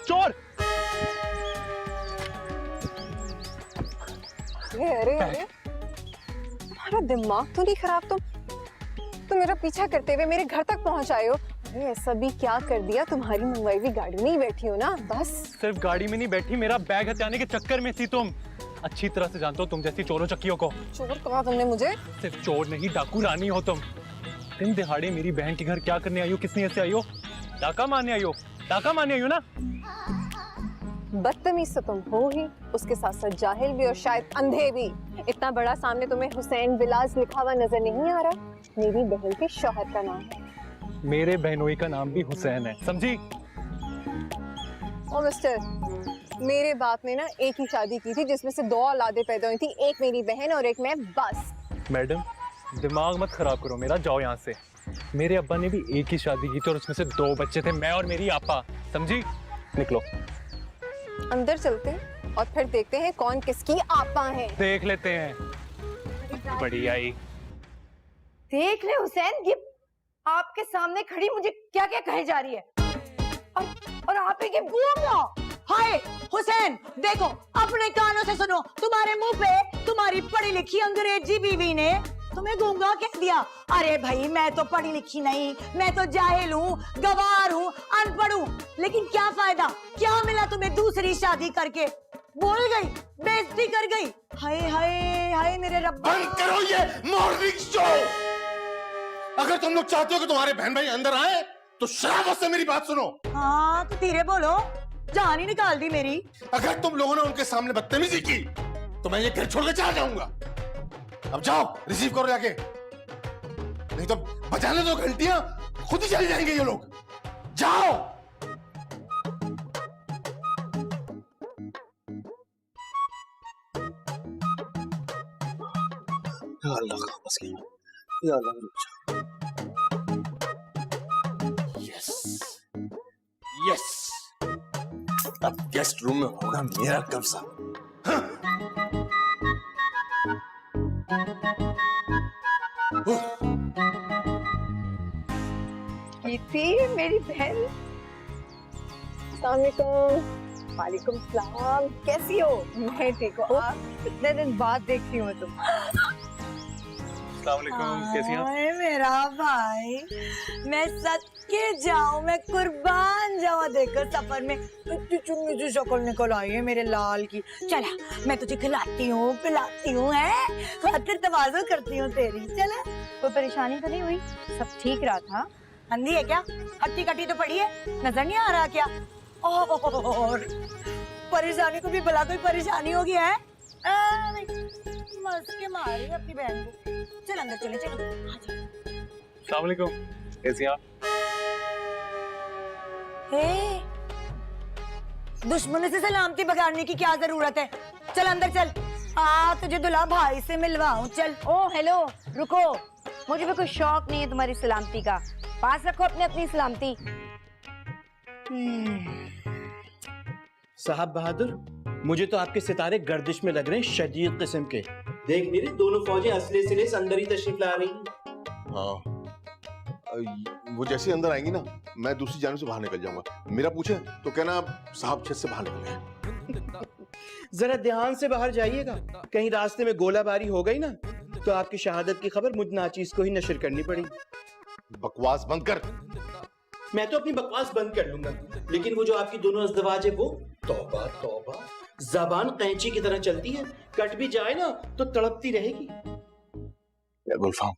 चोर! अरे अरे, तुम्हारा दिमाग तो नहीं खराब? तुम मेरा पीछा करते हुए मेरे घर तक पहुंच आए हो। अरे ऐसा भी क्या कर दिया? तुम्हारी मंगवाई हुई गाड़ी में ही बैठी हो ना, बस। सिर्फ गाड़ी में नहीं बैठी, मेरा बैग हथियाने के चक्कर में थी तुम। अच्छी तरह से जानते हो तुम जैसी चोरों चक्कियों को। चोर कहा तुमने मुझे? सिर्फ चोर नहीं, डाकू रानी हो तुम। दिन दिहाड़े मेरी बहन के घर क्या करने आई हो? किस नीयत से आई हो? डाका मारने आई हो? डाका मारने आई हो ना? बदतमीज तो तुम हो ही, उसके साथ साथ जाहिल भी और शायद अंधे भी। इतना बड़ा सामने तुम्हें हुसैन बिलाज लिखा हुआ नजर नहीं आ रहा? मेरी बहन के शौहर का नाम है। मेरे बहनोई का नाम भी हुसैन है, समझी? ओ मिस्टर, मेरे बाप ने ना एक ही शादी की थी जिसमें से 2 औलादें पैदा हुई थी, एक मेरी बहन और एक मैं, बस। मैडम, दिमाग मत खराब करो मेरा, जाओ यहाँ से। मेरे अब्बा ने भी एक ही शादी की थी और उसमें से 2 बच्चे थे, मैं और मेरी आपा, समझी? निकलो। अंदर चलते हैं और फिर देखते हैं कौन किसकी आपा है। देख लेते हैं। बढ़िया ही। देख ले हुसैन, ये आपके सामने खड़ी मुझे क्या क्या कहे जा रही है। और आप ही के बुआ। हाय हुसैन, देखो अपने कानों से सुनो। तुम्हारे मुंह पे तुम्हारी पढ़ी लिखी अंग्रेजी बीवी ने तुम्हें गूंगा कह दिया। अरे भाई, मैं तो पढ़ी लिखी नहीं, मैं तो जाहिल हूँ, गवार हूँ, अनपढ़ हूँ। लेकिन क्या फायदा? क्या मिला तुम्हें दूसरी शादी करके? बोल गई, बेइज्जती कर गई। हाय हाय हाय मेरे रब्बा। बंद करो ये मॉर्निंग शो। अगर तुम लोग चाहते हो कि तुम्हारे बहन भाई अंदर आए तो शराफत से मेरी बात सुनो। हाँ तो धीरे बोलो, जान ही निकाल दी मेरी। अगर तुम लोगों ने उनके सामने बदतमीजी की तो मैं ये घर छोड़ के चला जाऊंगा। अब जाओ, रिसीव करो जाके, नहीं तो बजाने 2 घंटियां खुद ही चले जाएंगे ये लोग। जाओ। या अल्लाह का बस गया, या अल्लाह रुक जा। यस यस, अब गेस्ट रूम में होगा मेरा कब्जा। कीर्ति, मेरी बहन। अस्सलामुअलैकुम। वालेकुम सलाम। कैसी हो? मैं ठीक हूँ। आप? कितने दिन बाद देखती हूँ तुम। अस्सलाम वालेकुम, कैसी हैं आप? हाय मेरा भाई, मैं सच के जाऊं, मैं कुर्बान जाऊं। देखो सफर में इतनी चुन्नी सी शक्ल निकल आई है मेरे लाल की। चला, मैं तुझे खिलाती हूँ, पिलाती हूँ, है खातिर तवाज़ो करती हूँ तेरी। चला। कोई परेशानी तो नहीं हुई? सब ठीक रहा था? अंधी है क्या? हट्टी कट्टी तो पड़ी है, नजर नहीं आ रहा क्या? और परेशानी को भी भला कोई परेशानी होगी है? मस्त के मारी अपनी बहन को। चल अंदर चले, चलो। अस्सलाम वालेकुम, कैसी हैं आप? दुश्मनों से सलामती बगाड़ने की क्या जरूरत है? चल अंदर चल। तुझे दुल्हा भाई से मिलवाऊं, चल। ओ हेलो, रुको, मुझे भी कोई शौक नहीं है तुम्हारी सलामती का। पास रखो अपनी अपनी सलामती। साहब बहादुर, मुझे तो आपके सितारे गर्दिश में लग रहे हैं, शदीद किस्म के। देख मेरे दोनों फौजें असले सिरे से अंदर ही तशरीफ ला रही हैं। हाँ, वो जैसे अंदर आएंगी ना, मैं दूसरी जाने से बाहर निकल जाऊंगा। मेरा पूछे तो कहना साहब छत से बाहर निकल गए। जरा ध्यान से बाहर जाइएगा, कहीं रास्ते में गोलाबारी हो गई ना तो आपकी शहादत की खबर मुझ नाचीज को ही नशर करनी पड़ी। बकवास बंद कर। मैं तो अपनी बकवास बंद कर लूंगा, लेकिन वो जो आपकी दोनों अज़दवाज है वो तौबा तौबा, ज़बान कैंची की तरह चलती है, कट भी जाए ना तो तड़पती रहेगी। गुलफाम,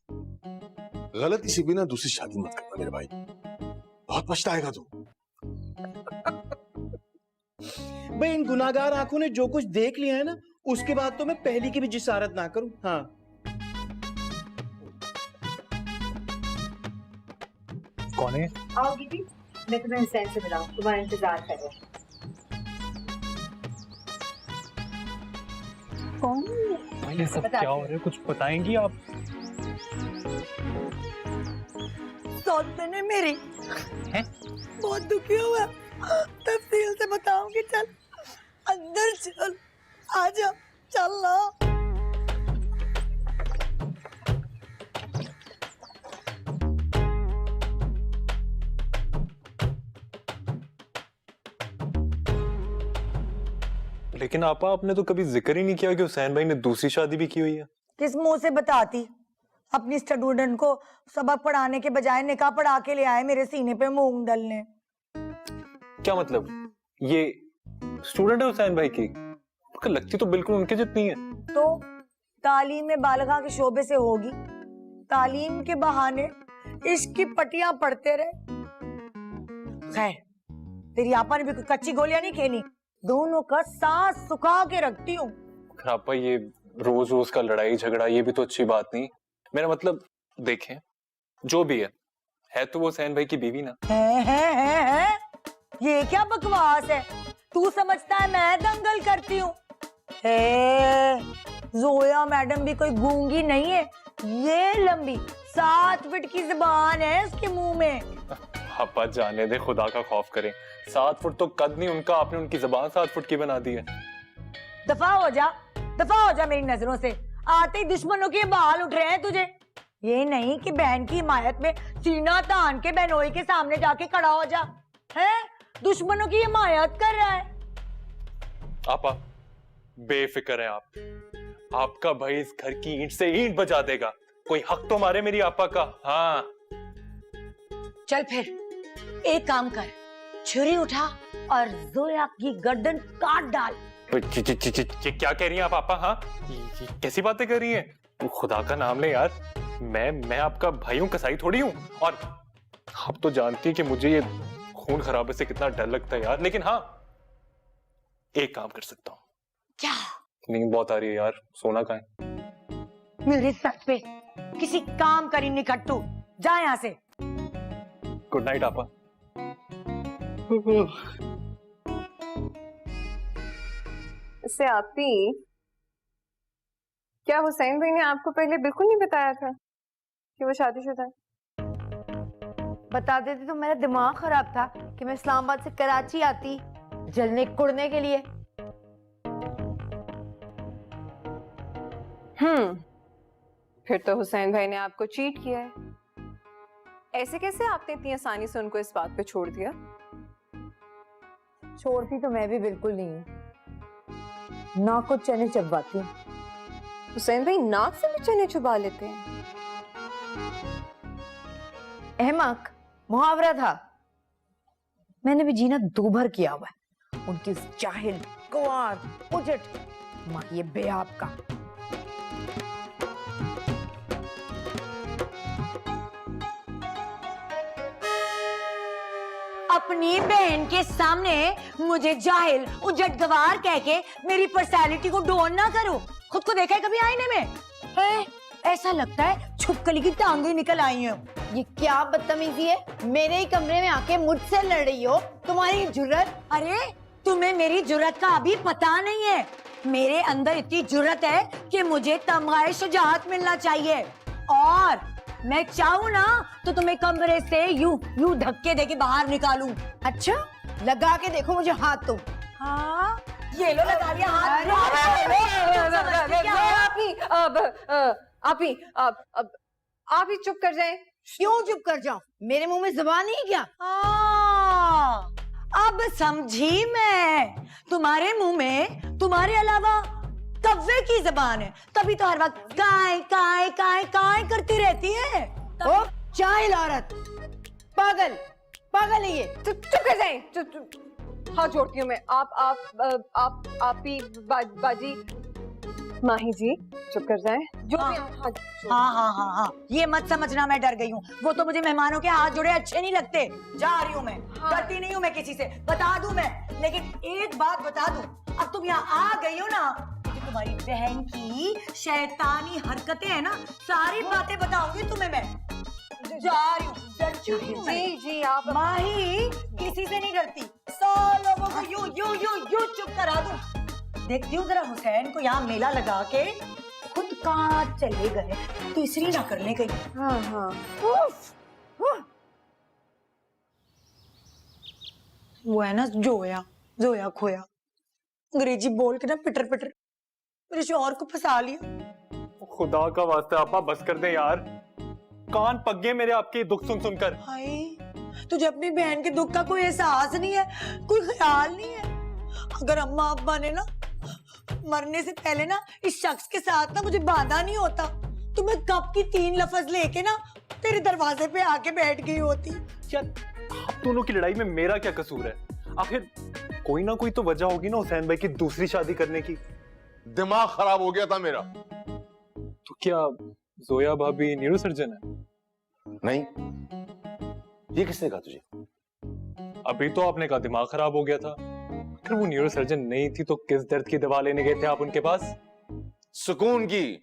गलती से भी ना दूसरी शादी मत करना मेरे भाई, बहुत पछताएगा तू। भाई इन गुनाहगार आंखों ने जो कुछ देख लिया है ना, उसके बाद तो मैं पहली की भी जिसारत ना करूं। हाँ कौन है? आओ दीदी, मैं तुम्हें हुसैन से मिलाऊं, तुम्हारा इंतजार कर रहा है। कौन? भाई ये सब क्या हो रहा है, कुछ बताएंगी आप? मैंने मेरी हैं? बहुत दुखी हुआ, तफसील से बताऊंगी। चल अंदर चल, आजा, चल ना। लेकिन आपा आपने तो कभी जिक्र ही नहीं किया कि हुसैन भाई ने दूसरी शादी भी की हुई है। किस मुंह से बताती? अपनी स्टूडेंट को सबक पढ़ाने के बजाय निकाह पढ़ा के ले आए मेरे सीने पे मूंग डलने। क्या मतलब? ये स्टूडेंट है हुसैन भाई की? लगती तो बिल्कुल उनके जितनी है। तो तालीम में बालगा के शोबे से होगी, तालीम के बहाने इश्क की पटियां पढ़ते रहे। खैर, तेरी आपा ने भी कोई कच्ची गोलियां नहीं खेली, दोनों का सांस सुखा के रखती हूँ। आपा ये रोज रोज का लड़ाई झगड़ा ये भी तो अच्छी बात नहीं। मेरा मतलब देखें, जो भी है तो वो हुसैन भाई की बीवी ना। है? ये क्या बकवास है? तू समझता है मैं दंगल करती हूँ? जोया मैडम भी कोई गूंगी नहीं है, ये लंबी 7 फीट की जुबान है उसके मुंह में। आपा जाने दे, खुदा का खौफ करें। 7 फुट तो कद नहीं उनका, आपने उनकी जुबान 7 फुट की बना दी है। दफा हो जा मेरी नजरों से। आते ही दुश्मनों के बाल उठ रहे हैं तुझे। ये नहीं कि बहन की हिमायत में सीना तान के बहनोई के सामने जाके खड़ा हो जा, है? दुश्मनों की हिमायत कर रहा है। आपा बेफिक्र है आप, आपका भाई इस घर की ईंट से ईंट बजा देगा। कोई हक तो मारे मेरी आपा का। हाँ चल फिर एक काम कर, छुरी उठा और जोया की गर्दन काट डाल। क्या कह रही हैं आप आपा? हाँ ये कैसी बातें कर रही हैं? खुदा का नाम ले यार, मैं आपका भाई हूँ, कसाई थोड़ी हूँ। और आप तो जानती है कि मुझे ये खून खराबे से कितना डर लगता है यार। लेकिन हाँ, एक काम कर सकता हूँ। क्या? नींद बहुत आ रही है यार, सोना कहाँ है? मेरे सर पे किसी काम करी निकट्टू, जा यहाँ से। गुड नाइट आपा। इससे आपी, क्या हुसैन भाई ने आपको पहले बिल्कुल नहीं बताया था कि वो शादीशुदा है? बता देती तो मेरा दिमाग खराब था कि मैं इस्लामाबाद से कराची आती जलने कुड़ने के लिए। फिर तो हुसैन भाई ने आपको चीट किया है। ऐसे कैसे आपने इतनी आसानी से उनको इस बात पे छोड़ दिया? छोड़ती तो मैं भी बिल्कुल नहीं हूँ, नाक को चने चबवाती हूँ। हुसैन भाई नाक से भी चने चुबा लेते हैं? अहमक मुहावरा था, मैंने भी जीना दूभर किया हुआ है उनकी उस जाहिल गवार उजट माँ ये बेआब का। अपनी बहन के सामने मुझे जाहिल उजट गवार कह के मेरी पर्सनालिटी को डोन ना करो। खुद को देखा है कभी आईने में? है? ऐसा लगता है छुपकली की टांगें निकल आई हैं। ये क्या बदतमीजी है? मेरे ही कमरे में आके मुझसे लड़ रही हो, तुम्हारी जुर्रत। अरे तुम्हें मेरी जुर्रत का अभी पता नहीं है। मेरे अंदर इतनी जुर्रत है कि मुझे तमगाए शुजाअत मिलना चाहिए, और मैं चाहूँ ना तो तुम्हें कमरे से यूं धक्के देके बाहर निकालूं। अच्छा, लगा के देखो मुझे हाथ तुम। हाँ, ये लो लगा लिया हाथ। आप ही चुप कर जाएं। क्यों चुप कर जाऊं? मेरे मुंह में जुबान नहीं क्या? अब समझी मैं, तुम्हारे मुंह में तुम्हारे अलावा कव्वे की जबान है, तभी तो हर वक्त काय काय काय काय करती रहती है। ओ चाइल औरत, पागल पागल है ये। चुप कर जाएं। चुप हाथ जोड़ती हूँ मैं। आप ही बाजी माही जी चुप कर जाएं। जो भी हाथ जोड़- हाँ, ये मत समझना मैं डर गई हूँ। वो तो मुझे मेहमानों के हाथ जोड़े अच्छे नहीं लगते। जा रही हूँ मैं, डरती नहीं हूँ मैं किसी से, बता दूं मैं। लेकिन एक बात बता दूं, अब तुम यहाँ आ गई हो ना, तो तुम्हारी बहन की शैतानी हरकतें है ना, सारी बातें बताऊंगी तुम्हें मैं। जा रही हूँ, डर चुकी हूँ मैं। जी आप माही किसी से नहीं डरती, 100 लोगों को यूं चुप करा दूं। देखती हूँ जरा हुसैन को यहाँ मेला लगा के खुद कहाँ चले गए, तीसरी ना करने गई। हाँ उफ, उफ। वो है ना जोया खोया, अंग्रेजी बोल के ना पिटर मेरे शौहर को फंसा लिया। खुदा का वास्ता आपा बस कर दे यार, कान पक गए मेरे आपके दुख सुनकर। हाय, तुझे अपनी बहन के दुख का कोई एहसास नहीं है, कोई ख्याल नहीं है। अगर अम्मा अब्बा ने ना मरने से पहले ना इस शख्स के साथ ना मुझे बांधा नहीं होता, तो मैं कब की 3 लफ्ज लेके ना तेरे दरवाजे पे आके बैठ गई होती। यार आप दोनों की लड़ाई में मेरा क्या कसूर है? आखिर कोई ना कोई तो वजह होगी ना हुसैन भाई की दूसरी शादी करने की। दिमाग खराब हो गया था मेरा। तो क्या जोया भाभी न्यूरोसर्जन है? नहीं, ये किसने कहा तुझे? अभी तो आपने कहा दिमाग खराब हो गया था। अगर वो न्यूरोसर्जन नहीं थी तो किस दर्द की दवा लेने गए थे आप उनके पास? सुकून की।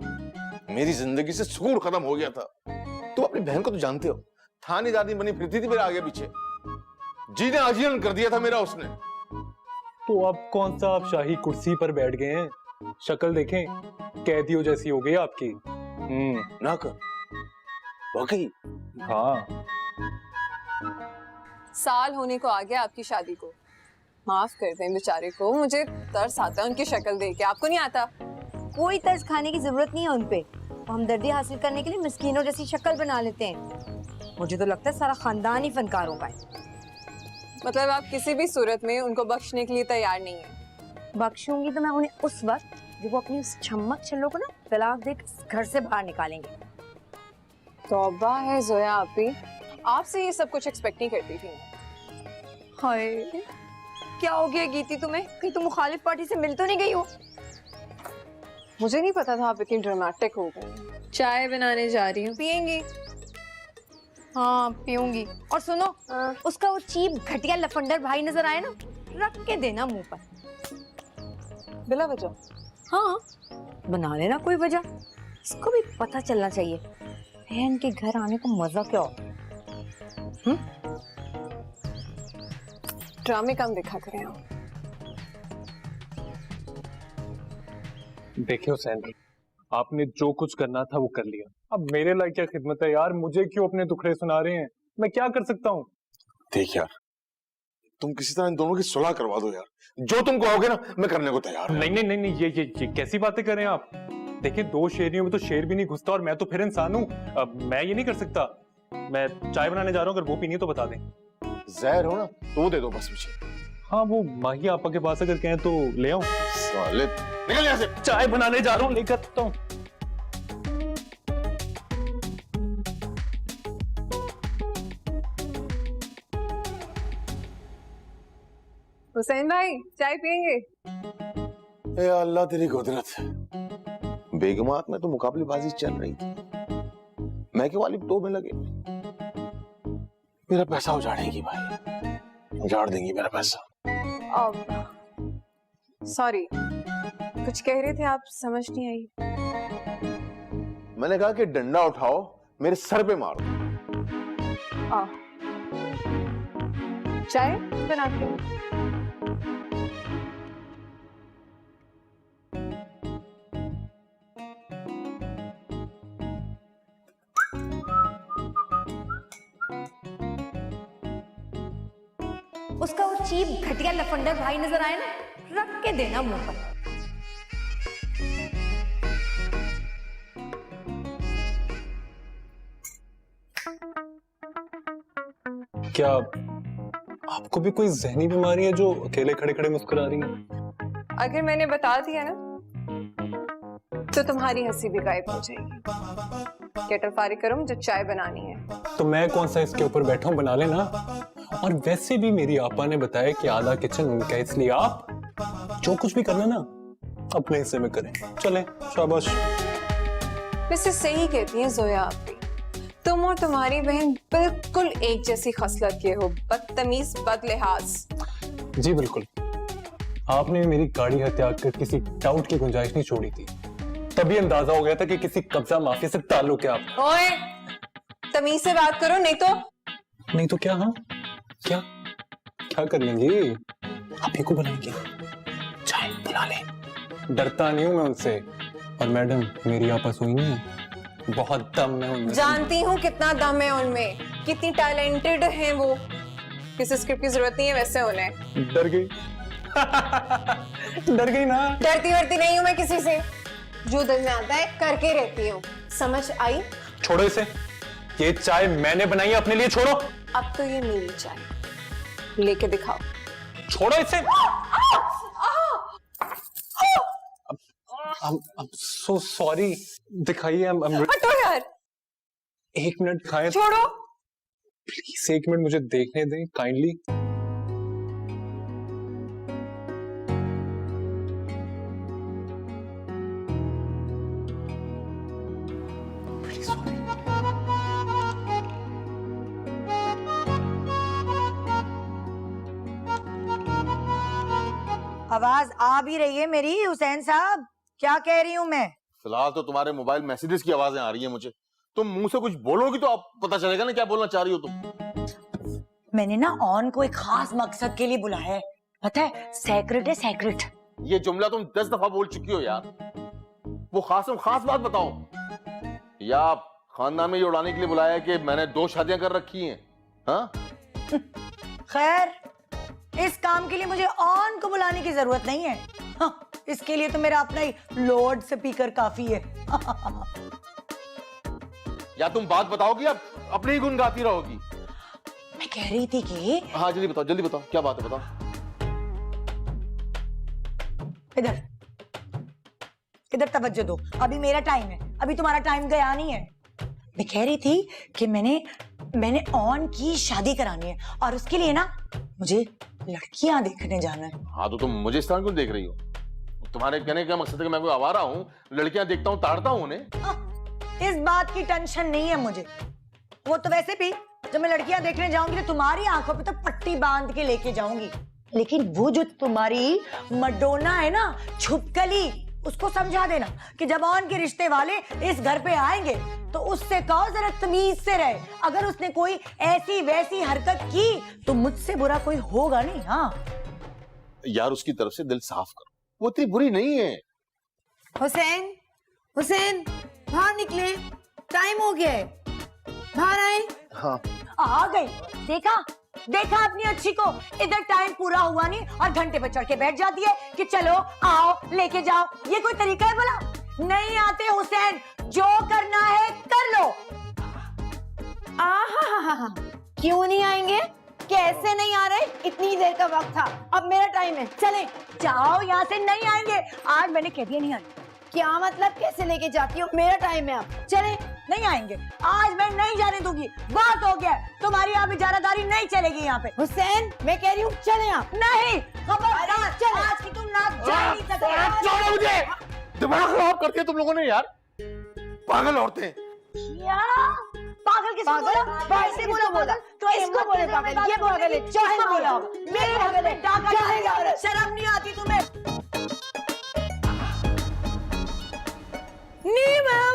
मेरी जिंदगी से सुकून खत्म हो गया था। तुम अपनी बहन को तो जानते हो, थानेदारनी बनी फिरती थी मेरे आगे पीछे, जीने आजीवन कर दिया था मेरा उसने। तो अब कौन सा आप शाही कुर्सी पर बैठ गए हैं? शक्ल देखें, कैदियों जैसी हो गई आपकी। ना कर, वाकई। हाँ, साल होने को आ गया आपकी शादी को। माफ कर दें बेचारे को, मुझे तरस आता है उनकी शक्ल देख के। आपको नहीं आता? कोई तरस खाने की जरूरत नहीं है उनपे, वो हमदर्दी हासिल करने के लिए मिस्कीनों जैसी शक्ल बना लेते हैं। मुझे तो लगता है सारा खानदान ही फनकारों का है। मतलब आप किसी भी सूरत में उनको बख्शने के लिए तैयार नहीं है? बख्शूंगी तो मैं उन्हें उस वक्त जब वो अपनी उस छम्मक छल्लों को ना तलाक देकर घर से बाहर निकालेंगे। तौबा है जोया आपी, आपसे ये सब कुछ एक्सपेक्ट नहीं करती थी। हाय, क्या हो गया गीती तुम्हें? कहीं तुम मुखालिफ पार्टी से मिल तो नहीं गई हो? मुझे नहीं पता था आप इतनी ड्रामेटिक हो गई। चाय बनाने जा रही हूँ, पियेंगी? हाँ पीऊंगी। और सुनो, उसका वो चीप घटिया लफंडर भाई नजर आए ना, रख के देना मुंह पर। बिला वजह? हाँ, बना लेना कोई वजह। इसको भी पता चलना चाहिए बहन के घर आने को मजा क्या हो। ड्रामे कम दिखा करें आप। देखिए हुसैन भाई, आपने जो कुछ करना था वो कर लिया। अब मेरे लायक क्या खिदमत है यार? मुझे क्यों अपने दुखड़े सुना रहे हैं? मैं क्या कर सकता हूँ? देख यार, तुम किसी तरह इन दोनों की सुलह करवा दो यार। जो तुम कहोगे ना मैं करने को तैयार हूं। नहीं, ये कैसी बातें कर रहे हैं आप? देखिए, 2 शेरियों में तो शेर भी नहीं घुसता, और मैं तो फिर इंसान हूँ। अब मैं ये नहीं कर सकता। मैं चाय बनाने जा रहा हूँ, अगर वो पीनी है तो बता दें। जहर हो ना तो वो दे दो बस मुझे। हाँ, वो माही आपा के पास अगर कहें तो ले आऊं। साले निकल यहाँ से। चाय बनाने जा रहा हूँ, लेकर आता हूँ। हुसैन भाई चाय पियेंगे? ए अल्लाह तेरी कुदरत। बेगमात में तो मुकाबलेबाजी चल रही थी, मैं के वालिद 2 में लगे। मेरा पैसा उजाड़ेंगी भाई, उजाड़ देंगी मेरा पैसा। सॉरी, कुछ कह रहे थे आप, समझ नहीं आई। मैंने कहा कि डंडा उठाओ, मेरे सर पे मारो। चाय बनाते हो? उसका वो चीप घटिया लफंडर भाई नजर आए ना, रख के देना मुंह पर। क्या आपको भी कोई जहनी बीमारी है जो अकेले खड़े खड़े मुस्कुरा रही है? अगर मैंने बता दिया ना तो तुम्हारी हंसी भी गायब हो जाएगी। केटल फारिग करो, मुझे चाय बनानी है। तो मैं कौन सा इसके ऊपर बैठा हूँ, बना लेना। और वैसे भी मेरी आपा ने बताया कि आधा किचन उनका है, इसलिए आप जो कुछ भी करना ना अपने हिस्से में करें। चलें, शाबाश। वैसे सही कहती हैं जोया आप भी। तुम और तुम्हारी बहन बिल्कुल एक जैसी खसलत के हो, बदतमीज, बदलिहाज। जी बिल्कुल। आपने भी मेरी गाड़ी हत्या कर किसी डाउट की गुंजाइश नहीं छोड़ी थी। तभी अंदाजा हो गया था कि किसी कब्जा माफिया से ताल्लुक है आप। ओए, तमीज से बात करो, नहीं तो क्या? हाँ, क्या कर लेंगे? आप ही को बुलाएंगे, चाय बुला ले। डरता नहीं हूं मैं उनसे। और मैडम, मेरी आपस हुई नहीं है, बहुत दम है उनमें। जानती हूँ कितना दम है उनमें, कितनी टैलेंटेड हैं वो। किसी स्क्रिप्ट की जरूरत नहीं है वैसे उन्हें। डर गई डर गई ना। डरती वरती नहीं हूँ मैं किसी से। जो दिल में आता है करके रहती हूँ, समझ आई? छोड़ो इसे, ये चाय मैंने बनाई है अपने लिए। छोड़ो। अब तो ये मेरी चाय, लेके दिखाओ। छोड़ो इसे। I'm so sorry। दिखाइए। हटो यार। एक मिनट खाएं। छोड़ो। प्लीज एक मिनट मुझे देखने दें काइंडली। आवाज आ भी रही है मेरी हुसैन साहब? क्या कह रही हूँ मैं? फिलहाल तो तुम्हारे मोबाइल मैसेजेस की आवाजें आ रही है मुझे। तुम मुंह से कुछ बोलोगी तो आप पता चलेगा ना क्या बोलना चाह रही हो तुम। मैंने ना ऑन को एक खास मकसद के लिए बुलाया है, पता है? सेक्रेट है, सेक्रेट। ये जुमला तुम 10 दफा बोल चुकी हो यार। वो खास बात बताओ। या खानदान में ये उड़ाने के लिए बुलाया है कि मैंने 2 शादियां कर रखी हैं? हाँ? खैर, इस काम के लिए मुझे ऑन को बुलाने की जरूरत नहीं है। हाँ, इसके लिए तो मेरा अपना ही लॉर्ड स्पीकर काफी है। या तुम बात बताओगी या अपने ही गुन गाती रहोगी? मैं कह रही थी कि हाँ, जल्दी बताओ क्या बात है, बताओ। इधर तवज्जो दो, अभी मेरा टाइम है, अभी तुम्हारा टाइम गया नहीं है। मैं कह रही थी कि मैंने ऑन की शादी करानी है और उसके लिए ना मुझे लड़कियां देखने जाना है। हाँ, तो तुम मुझे इस तरह क्यों देख रही हो? तुम्हारे कहने का मकसद है कि मैं कोई आवारा हूँ, लड़कियां देखता हूँ, ताड़ता हूँ उन्हें? इस बात की टेंशन नहीं है मुझे। वो तो वैसे भी जब मैं लड़कियां देखने जाऊंगी तो तुम्हारी आंखों पे तो पट्टी बांध के लेके जाऊंगी। लेकिन वो जो तुम्हारी मडोना है ना, छुपकली, उसको समझा देना कि जब ऑन के रिश्ते वाले इस घर पे आएंगे तो उससे कहो जरा तमीज से रहे। अगर उसने कोई ऐसी वैसी हरकत की तो मुझसे बुरा कोई होगा नहीं। हाँ यार, उसकी तरफ से दिल साफ करो, वो इतनी बुरी नहीं है। हुसैन बाहर निकले, टाइम हो गया है, बाहर आए। हाँ, आ गई। देखा अपनी अच्छी को, इधर टाइम पूरा हुआ नहीं और घंटे पे चढ़ के बैठ जाती है कि चलो आओ लेके जाओ। ये कोई तरीका है भला? नहीं आते हुसैन, जो करना है कर लो। क्यों नहीं आएंगे? कैसे नहीं आ रहे? इतनी देर का वक्त था, अब मेरा टाइम है, चले। जाओ यहाँ से, नहीं आएंगे। आज मैंने कह दिया नहीं आएंगे। क्या मतलब कैसे लेके जाती हो? मेरा टाइम है, अब चले। नहीं आएंगे, आज मैं नहीं जाने दूंगी। बात हो गया, तुम्हारी अब इजारादारी नहीं चलेगी यहाँ पे। हुसैन, मैं कह रही हूँ चले आप। नहीं, खबरदार, आज की तुम ना जा नहीं सकते। छोड़ो मुझे, दिमाग खराब करती है तुम लोगों ने यार, पागल औरतें। क्या पागल? किसको बोला? कैसे बोला? तो इसको बोले पागल, ये पागल है, चाहे बोला होगा। मेरे पागल है, चाहे शर्म नहीं आती तुम्हें? मैं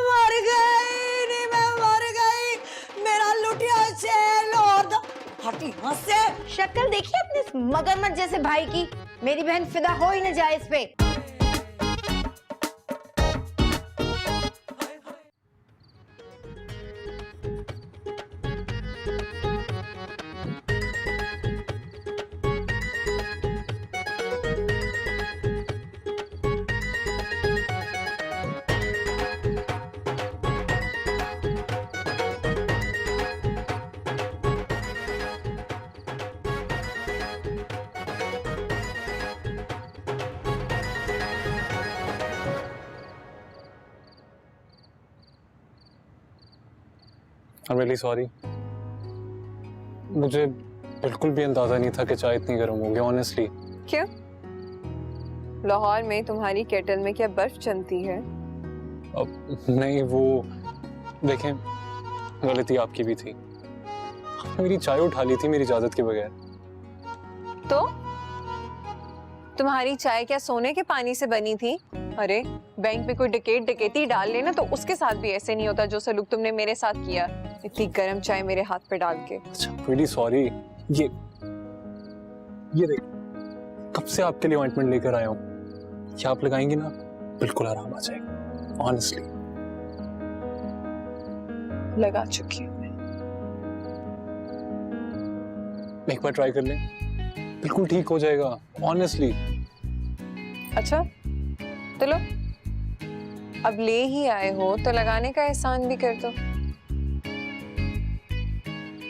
मर गई, मेरा लुटिया चैन और हटी यहाँ से। शक्ल देखिए अपने इस मगरमच्छ जैसे भाई की। मेरी बहन फिदा हो ही न जाए इस पे। I'm really sorry. मुझे बिल्कुल भी अंदाजा नहीं था कि चाय इतनी गर्म होगी, ऑनेस्टली। क्यों? लाहौर में तुम्हारी केटल में क्या बर्फ जमती है? अब नहीं, वो देखें, गलती आपकी भी थी। आपने मेरी चाय उठा ली थी मेरी इजाजत के बगैर। तो तुम्हारी चाय क्या सोने के पानी से बनी थी? अरे बैंक में कोई डकैती डाल लेना तो उसके साथ भी ऐसे नहीं होता जो सलूक तुमने मेरे साथ किया, इतनी गर्म चाय मेरे हाथ पे डाल के। अच्छा, really sorry। ये देख, कब से आपके लिए ऑइंटमेंट लेकर आया हूँ, क्या आप लगाएंगी ना, बिल्कुल आराम आ जाएगा, ऑनेस्टली। लगा चुकी हूँ मैं। एक बार ट्राई कर लें, बिल्कुल ठीक हो जाएगा, ऑनेस्टली। अच्छा तो लो, अब ले ही आए हो तो लगाने का एहसान भी कर दो।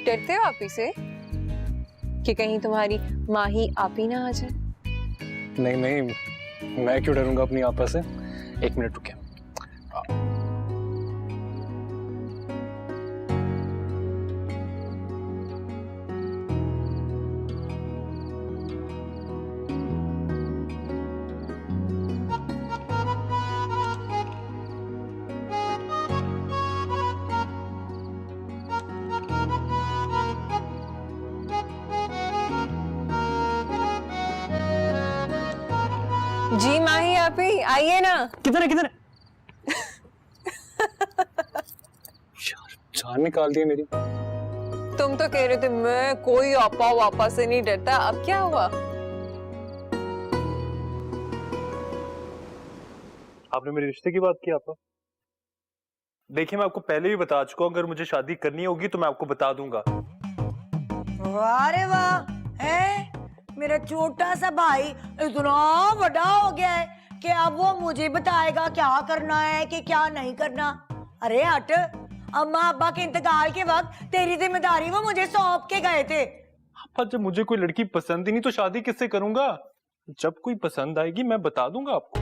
डरते हो आप ही से कि कहीं तुम्हारी माँ ही आप ही ना आ जाए? नहीं नहीं, मैं क्यों डरूंगा अपनी आपा से। एक मिनट रुके। जी माही आप ही आइए ना। किधर है? जान निकाल दी मेरी। तुम तो कह रहे थे मैं कोई आपा वापा से नहीं डरता, अब क्या हुआ? आपने मेरे रिश्ते की बात की आपा? देखिए, मैं आपको पहले भी बता चुका हूँ, अगर मुझे शादी करनी होगी तो मैं आपको बता दूंगा। वाह रे वाह, है मेरा छोटा सा भाई इतना बड़ा हो गया है कि अब वो मुझे बताएगा क्या करना है कि क्या नहीं करना। अरे हट, अम्मा अब्बा के इंतकाल के वक्त तेरी जिम्मेदारी वो मुझे सौंप के गए थे। आपा, जब मुझे कोई लड़की पसंद ही नहीं तो शादी किससे करूंगा? जब कोई पसंद आएगी मैं बता दूंगा आपको।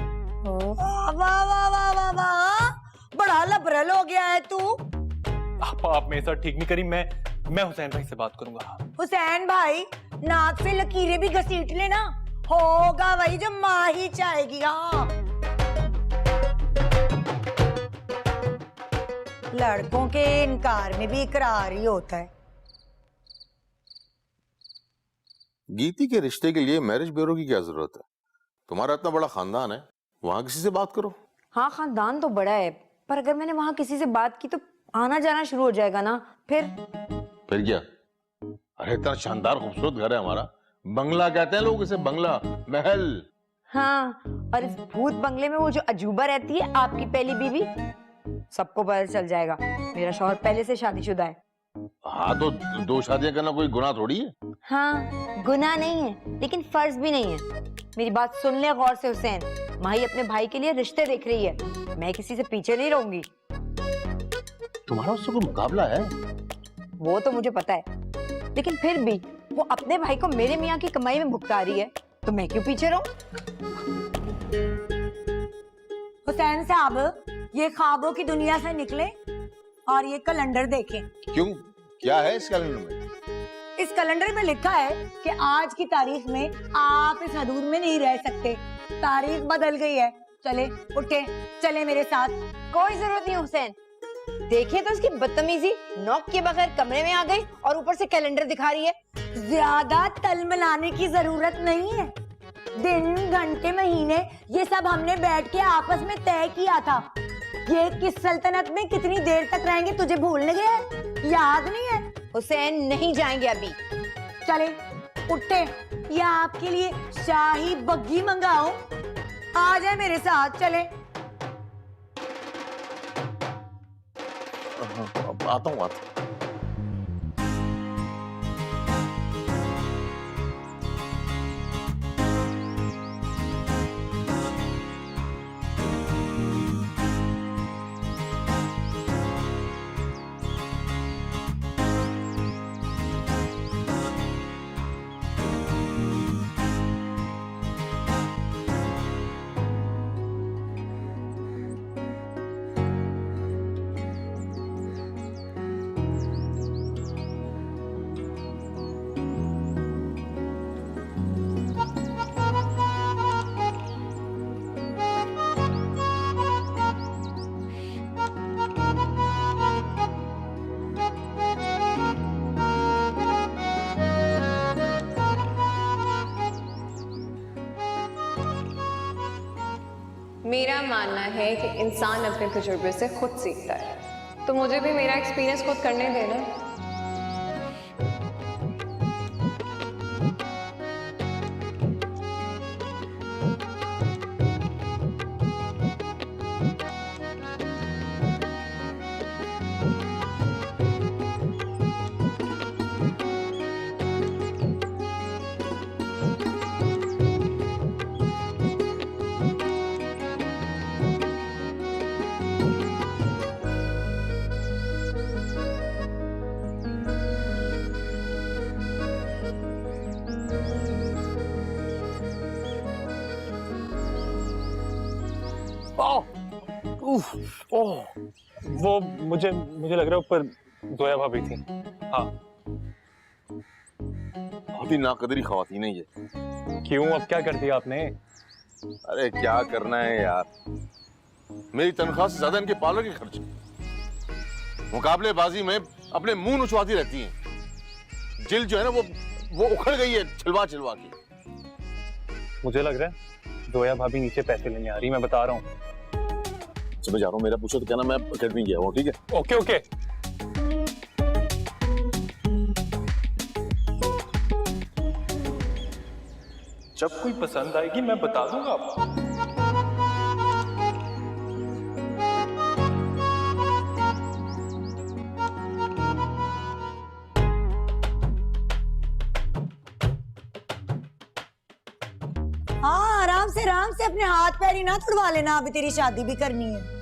वाह वाह वाह वाह वाह, बड़ा लबरल हो गया है तू। आप मेरे साथ ठीक नहीं करी, मैं हुसैन भाई से बात करूंगा। हुसैन भाई, नाक से लकीरें भी घसीट लेना, होगा वही जो माँ ही चाहेगी। हाँ, लड़कों के इनकार में भी इकरार ही होता है। गीती के रिश्ते के लिए मैरिज ब्यूरो की क्या जरूरत है? तुम्हारा इतना बड़ा खानदान है, वहां किसी से बात करो। हाँ, खानदान तो बड़ा है, पर अगर मैंने वहां किसी से बात की तो आना जाना शुरू हो जाएगा ना, फिर क्या? अरे इतना शानदार खूबसूरत घर है हमारा, बंगला कहते हैं लोग इसे, बंगला, महल। हाँ, और इस भूत बंगले में वो जो अजूबा रहती है, आपकी पहली बीवी, सबको पता चल जाएगा मेरा शौहर पहले से शादीशुदा है। हाँ तो 2 शादियां करना कोई गुनाह थोड़ी है। हाँ, गुनाह नहीं है, लेकिन फर्ज भी नहीं है। मेरी बात सुन ले गौर से हुसैन, माही अपने भाई के लिए रिश्ते देख रही है, मैं किसी से पीछे नहीं रहूंगी। तुम्हारा उससे कोई मुकाबला है? वो तो मुझे पता है, लेकिन फिर भी वो अपने भाई को मेरे मियाँ की कमाई में भुगता रही है, तो मैं क्यों पीछे रहूं? हुसैन साहब, ये ख्वाबों की दुनिया से निकले और ये कैलेंडर देखें। क्यों, क्या है इस कैलेंडर में? इस कैलेंडर में लिखा है कि आज की तारीख में आप इस हदूद में नहीं रह सकते, तारीख बदल गई है। चले उठे, चले मेरे साथ। कोई जरूरत नहीं हुसैन, देखिए तो इसकी बदतमीजी, नॉक के बगैर कमरे में आ गई और ऊपर से कैलेंडर दिखा रही है। ज्यादा तलमलाने की जरूरत नहीं है, दिन घंटे महीने ये सब हमने बैठ के आपस में तय किया था। ये किस सल्तनत में कितनी देर तक रहेंगे तुझे भूलने गए, याद नहीं है? हुसैन, नहीं जाएंगे अभी। चले उठे, या आपके लिए शाही बग्गी मंगाओ, आ जाए मेरे साथ। चले। आता हूँ। है कि इंसान अपने तजुर्बे से खुद सीखता है, तो मुझे भी मेरा एक्सपीरियंस खुद करने देना। वो मुझे लग रहा है ऊपर जोया भाभी थी। हाँ। बहुत ही नाकदरी खवातीन है ये। क्यों, अब क्या कर दिया आपने? अरे क्या करना है यार, मेरी तनख्वाह से ज्यादा इनके पार्लर के खर्चे, मुकाबलेबाजी में अपने मुंह नुचवाती रहती हैं। जिल जो है ना वो उखड़ गई है छिलवा छिलवा के। मुझे लग रहा है जोया भाभी नीचे पैसे लेने आ रही, मैं बता रहा हूँ। मैं जा रहा हूँ, मेरा पूछो तो कहना मैं अकेडमी गया हूँ, ठीक है? Okay okay. जब कोई पसंद आएगी मैं बता दूंगा आपको। हाँ, आराम से अपने हाथ पैर ही ना तुड़वा लेना, अभी तेरी शादी भी करनी है।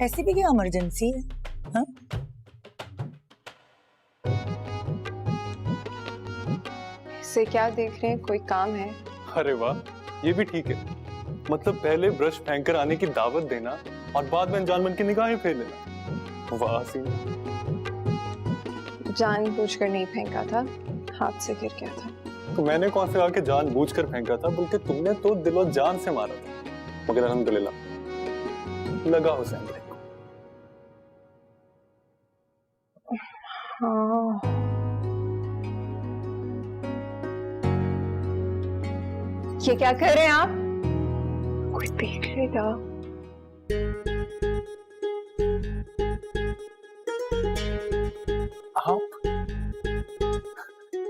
ऐसी भी क्या इमरजेंसी है? हाँ? इससे क्या देख रहे हैं, कोई काम है? अरे वाह, ये भी ठीक है। मतलब पहले ब्रश फेंक कर आने की दावत देना और बाद में अनजान मन की निगाहें फेर लेना। वाह सीन। जानबूझकर नहीं फेंका था, हाथ से गिर गया था। तो मैंने कौन से कहा कि जानबूझकर फेंका था, बल्कि तुमने तो दिलो जान से मारा था। मगर अल्हम्दुलिल्लाह लगा हुसैन भाई। हाँ। ये क्या कर रहे हैं आप? कोई देख लेगा। आप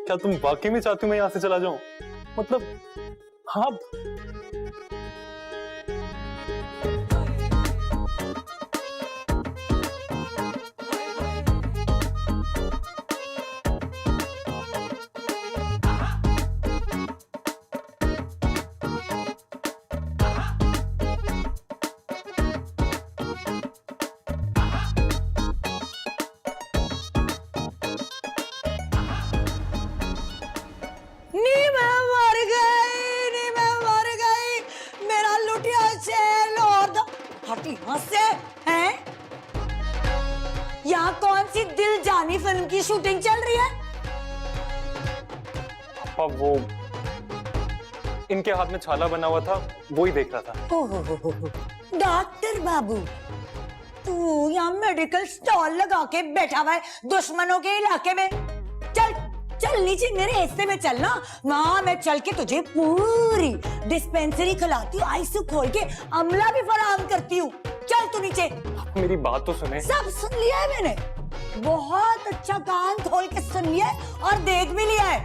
क्या तुम वाकई में चाहती हो मैं यहाँ से चला जाऊं? मतलब हाँ। यहाँ कौन सी दिल जानी फिल्म की शूटिंग चल रही है? अब वो इनके हाथ में छाला बना हुआ था, वो ही देख रहा था। ओहो, डॉक्टर बाबू, तू यहाँ मेडिकल स्टॉल लगा के बैठा हुआ है दुश्मनों के इलाके में। चल चल नीचे मेरे हिस्से में चलना, वहां मैं चल के तुझे पूरी डिस्पेंसरी खिलाती हूँ, आईसीयू खोल के अमला भी फराहम करती हूँ। चल तू नीचे। मेरी बात तो सुने। सब सुन लिया है मैंने, बहुत अच्छा, कान खोल के सुन लिया है और देख भी लिया है।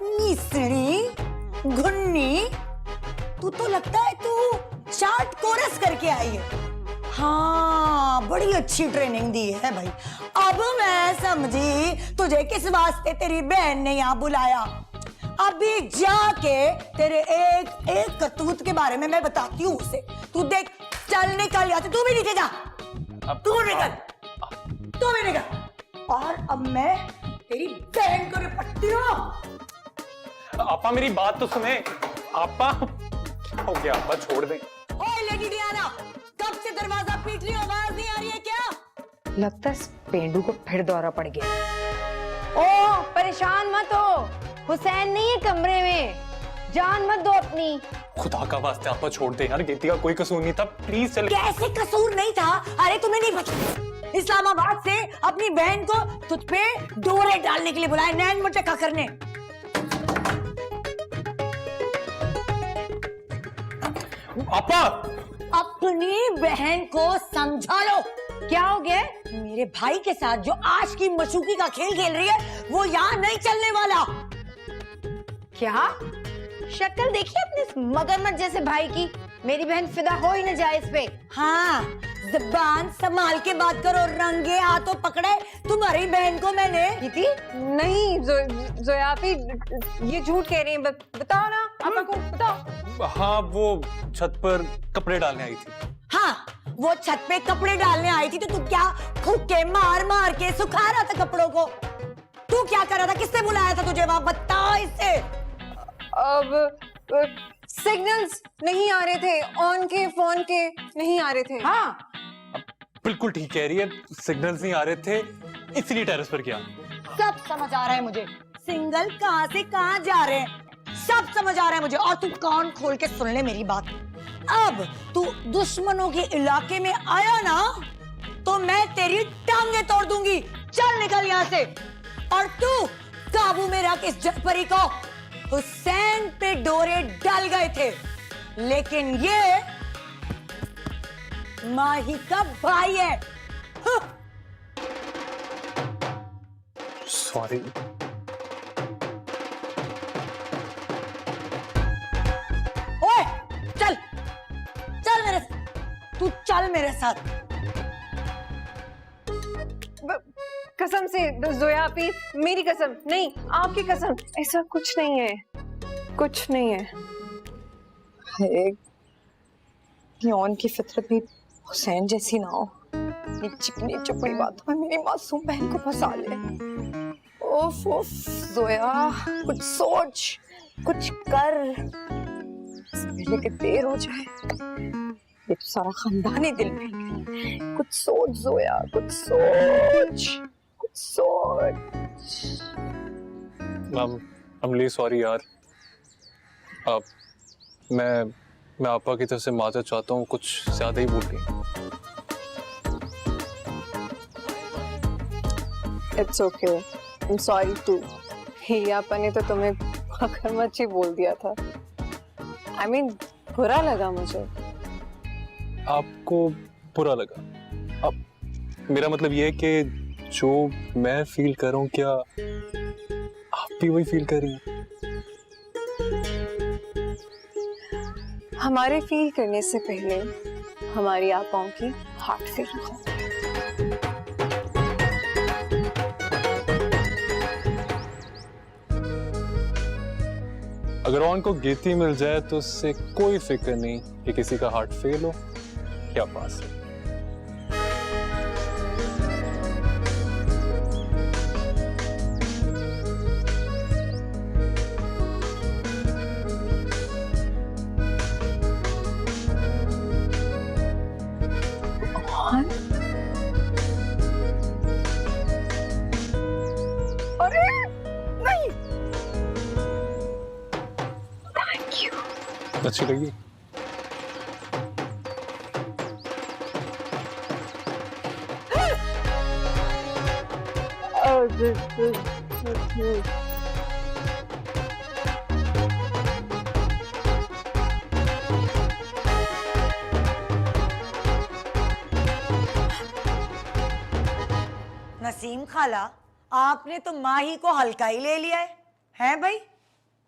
निसड़ी घुन्नी, तू तो लगता है तू शार्ट कोरस करके आई है। हाँ, बड़ी अच्छी ट्रेनिंग दी है भाई। अब मैं समझी तुझे किस वास्ते तेरी बहन ने यहाँ बुलाया। अभी जाके तेरे एक एक करतूत के बारे में मैं बताती हूँ उसे। तू देख, चल निकल यहाँ से, तू भी नीचे जा। तू निकल, तू भी निकल। और अब मैं तेरी बहन को निपटती हो। आपा मेरी बात तो सुने। आपा क्या हो गया? आपा छोड़ दें। ओए लेडी डियाना, कब से दरवाजा पीट रही हो, आवाज नहीं आ रही है क्या? लगता है इस पेंडू को फिर दौरा पड़ गया। ओ परेशान मत हो, हुसैन नहीं है कमरे में, जान मत दो अपनी। खुदा का वास्ते आपा छोड़ दे यार, गेती का कोई कसूर नहीं था, प्लीज चल। कैसे कसूर नहीं था? अरे तुम्हें नहीं पता, इस्लामाबाद से अपनी बहन को तुझ पे डोरे डालने के लिए बुलाया, नैन मटका करने। आपा अपनी बहन को समझा लो। क्या हो गया? मेरे भाई के साथ जो आज की मशूकी का खेल खेल रही है वो यहाँ नहीं चलने वाला। क्या शक्ल देखिए अपने इस मगरमच्छ जैसे भाई की, मेरी बहन फिदा हो ही न जाए इस पे। हाँ, ज़बान संभाल के बात करो, रंगे हाथों पकड़े तुम्हारी बहन को मैंने। कीती नहीं जोया आपी, ये झूठ कह रही हैं। बताओ ना आपा को, बताओ। हाँ, वो छत पर कपड़े डालने आई थी। हाँ, वो छत पे कपड़े डालने आई थी तो तू क्या फूके मार मार के सुखा रहा था कपड़ों को? तू क्या कर रहा था? किसने बुलाया था तुझे वहां? बता इससे। अब सिग्नल्स नहीं आ रहे थे, ऑन के फोन के नहीं आ रहे थे। हाँ बिल्कुल ठीक कह रही है, सिग्नल्स नहीं आ रहे थे इसलिए टेरेस पर किया। सब समझ आ रहा है मुझे, सिंगल कहां से कहां जा रहे हैं सब समझ आ रहा है मुझे। और तू कान खोल के सुन ले मेरी बात, अब तू दुश्मनों के इलाके में आया ना तो मैं तेरी टांगे तोड़ दूंगी। चल निकल यहाँ से। और तू काबू में रख इस जटपरी को। हुसैन पे डोरे डाल गए थे, लेकिन ये माही का भाई है। सॉरी। ओए चल चल मेरे, तू चल मेरे साथ। कसम से जोया आपी, मेरी कसम नहीं, आपकी कसम, ऐसा कुछ नहीं है, कुछ नहीं है। यौन की फितरत भी हुसैन जैसी ना हो, ये चिकनी चपड़ी बातों में मेरी मासूम बहन को फंसा ले। ओफ ओफ जोया, कुछ सोच, कुछ कर, पहले कि देर हो जाए। ये तो सारा खानदान ही दिल में। कुछ सोच जोया, कुछ सोच, कुछ सोच। I'm really sorry यार। अब मैं आपा की तरफ से माजरत चाहता हूँ, कुछ ज्यादा ही भूल गई। It's okay, I am sorry too. हियापा ने तो तुम्हें मगरमच्छ ही बोल दिया था। आई मीन बुरा लगा मुझे। आपको बुरा लगा? अब मेरा मतलब ये है कि जो मैं फील कर रहा हूँ, क्या आप भी वही फील कर रही हैं? हमारे फील करने से पहले हमारी आपाओं की हार्ट फील हो। अगर ऑन को गेती मिल जाए तो उससे कोई फिक्र नहीं कि किसी का हार्ट फेल हो या पास हो। अरे नहीं, अच्छी लगी? नसीम खाला, आपने तो माही को हल्का ही ले लिया है। हैं भाई,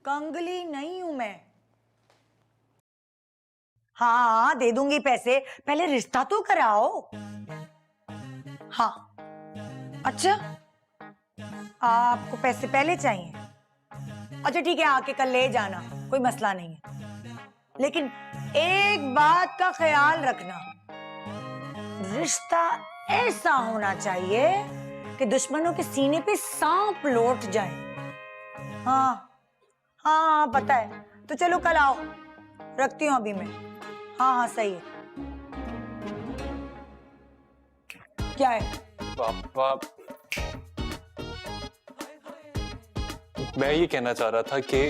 कंगली नहीं हूं मैं। हाँ दे दूंगी पैसे, पहले रिश्ता तो कराओ। हाँ अच्छा, आपको पैसे पहले चाहिए? अच्छा ठीक है, आके कल ले जाना, कोई मसला नहीं है। लेकिन एक बात का ख्याल रखना, रिश्ता ऐसा होना चाहिए कि दुश्मनों के सीने पे सांप लौट जाए। हाँ हाँ पता है, तो चलो कल आओ, रखती हूँ अभी मैं। हाँ हाँ सही है। क्या है? पापा, मैं ये कहना चाह रहा था कि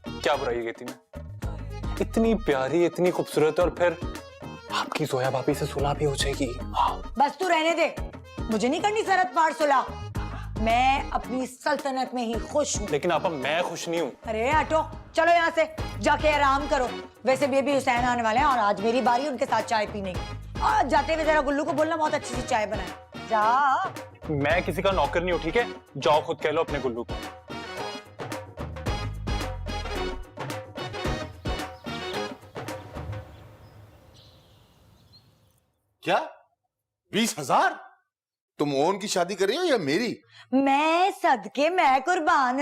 क्या बुराई की थी मैं? इतनी प्यारी, इतनी खूबसूरत, और फिर आपकी जोया भाभी से सुलह भी हो जाएगी। हाँ। बस तू रहने दे, मुझे नहीं करनी सरहद पार सुलह। मैं अपनी सल्तनत में ही खुश हूँ। लेकिन आपा मैं खुश नहीं हूँ। अरे हटो, चलो यहाँ से, जाके आराम करो। वैसे बेबी हुसैन आने वाले हैं और आज मेरी बारी उनके साथ चाय पीने की। और जाते हुए जरा गुल्लू को बोलना बहुत अच्छी सी चाय बनाए। जा। मैं किसी का नौकर नहीं हूँ, ठीक है? जाओ खुद कह लो अपने गुल्लू को। क्या 20,000? तुम ओन की शादी कर रही हो या मेरी? मैं सदके मैं कुर्बान।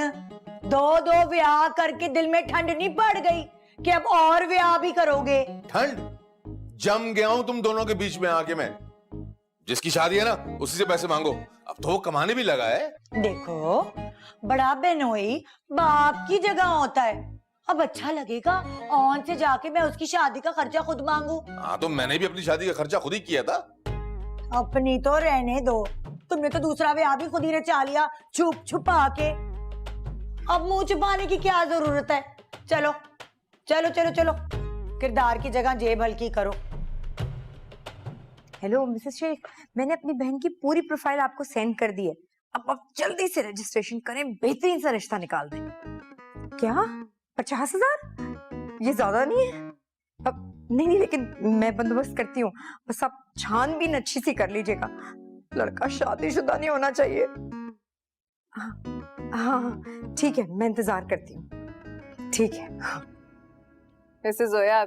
दो ब्याह करके दिल में ठंड नहीं पड़ गई कि अब और ब्याह भी करोगे? ठंड जम गया हूं तुम दोनों के बीच में आके मैं। जिसकी शादी है ना उसी से पैसे मांगो, अब तो वो कमाने भी लगा है। देखो, बड़ा बहनोई बाप की जगह होता है। अब अच्छा लगेगा ऑन से जाके मैं उसकी शादी का खर्चा खुद मांगू? हाँ तो मैंने भी अपनी शादी का खर्चा खुद ही किया था। अपनी तो रहने दो, तुमने तो दूसरा ब्याह भी खुद ही रचा लिया छुप छुपा के। अब मुंह छुपाने की क्या जरूरत है? चलो चलो चलो चलो, किरदार की जगह जेब हल्की करो। हेलो मिसेस शेख, मैंने अपनी बहन की पूरी प्रोफाइल आपको सेंड कर दी है। अब आप जल्दी से रजिस्ट्रेशन करें, बेहतरीन सा रिश्ता निकाल दें। क्या 50,000? ये ज्यादा नहीं है? अब नहीं, लेकिन मैं बंदोबस्त करती हूँ, बस आप छानबीन अच्छी सी कर लीजिएगा। लड़का शादीशुदा नहीं होना चाहिए। हाँ हाँ ठीक है, मैं इंतजार करती हूँ। ठीक है। मिसेस जोया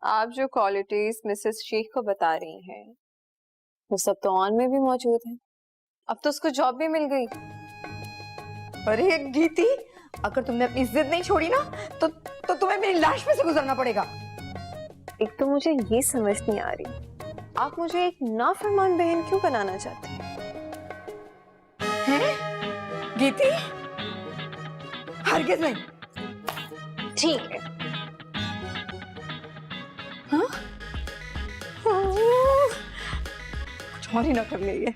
आप जो क्वालिटीज मिसेस शेख को बता रही हैं वो सब तो ऑन में भी मौजूद है। अब तो उसको जॉब भी मिल गई। अरे गीती, अगर तुमने अपनी जिद नहीं छोड़ी ना तो तुम्हें मेरी लाश में से गुजरना पड़ेगा। एक तो मुझे ये समझ नहीं आ रही, आप मुझे एक नाफरमान बहन क्यों बनाना चाहते हैं? गीती, हरगिज़ नहीं। ठीक है। हाँ? कुछ और ही ना कर ले ये।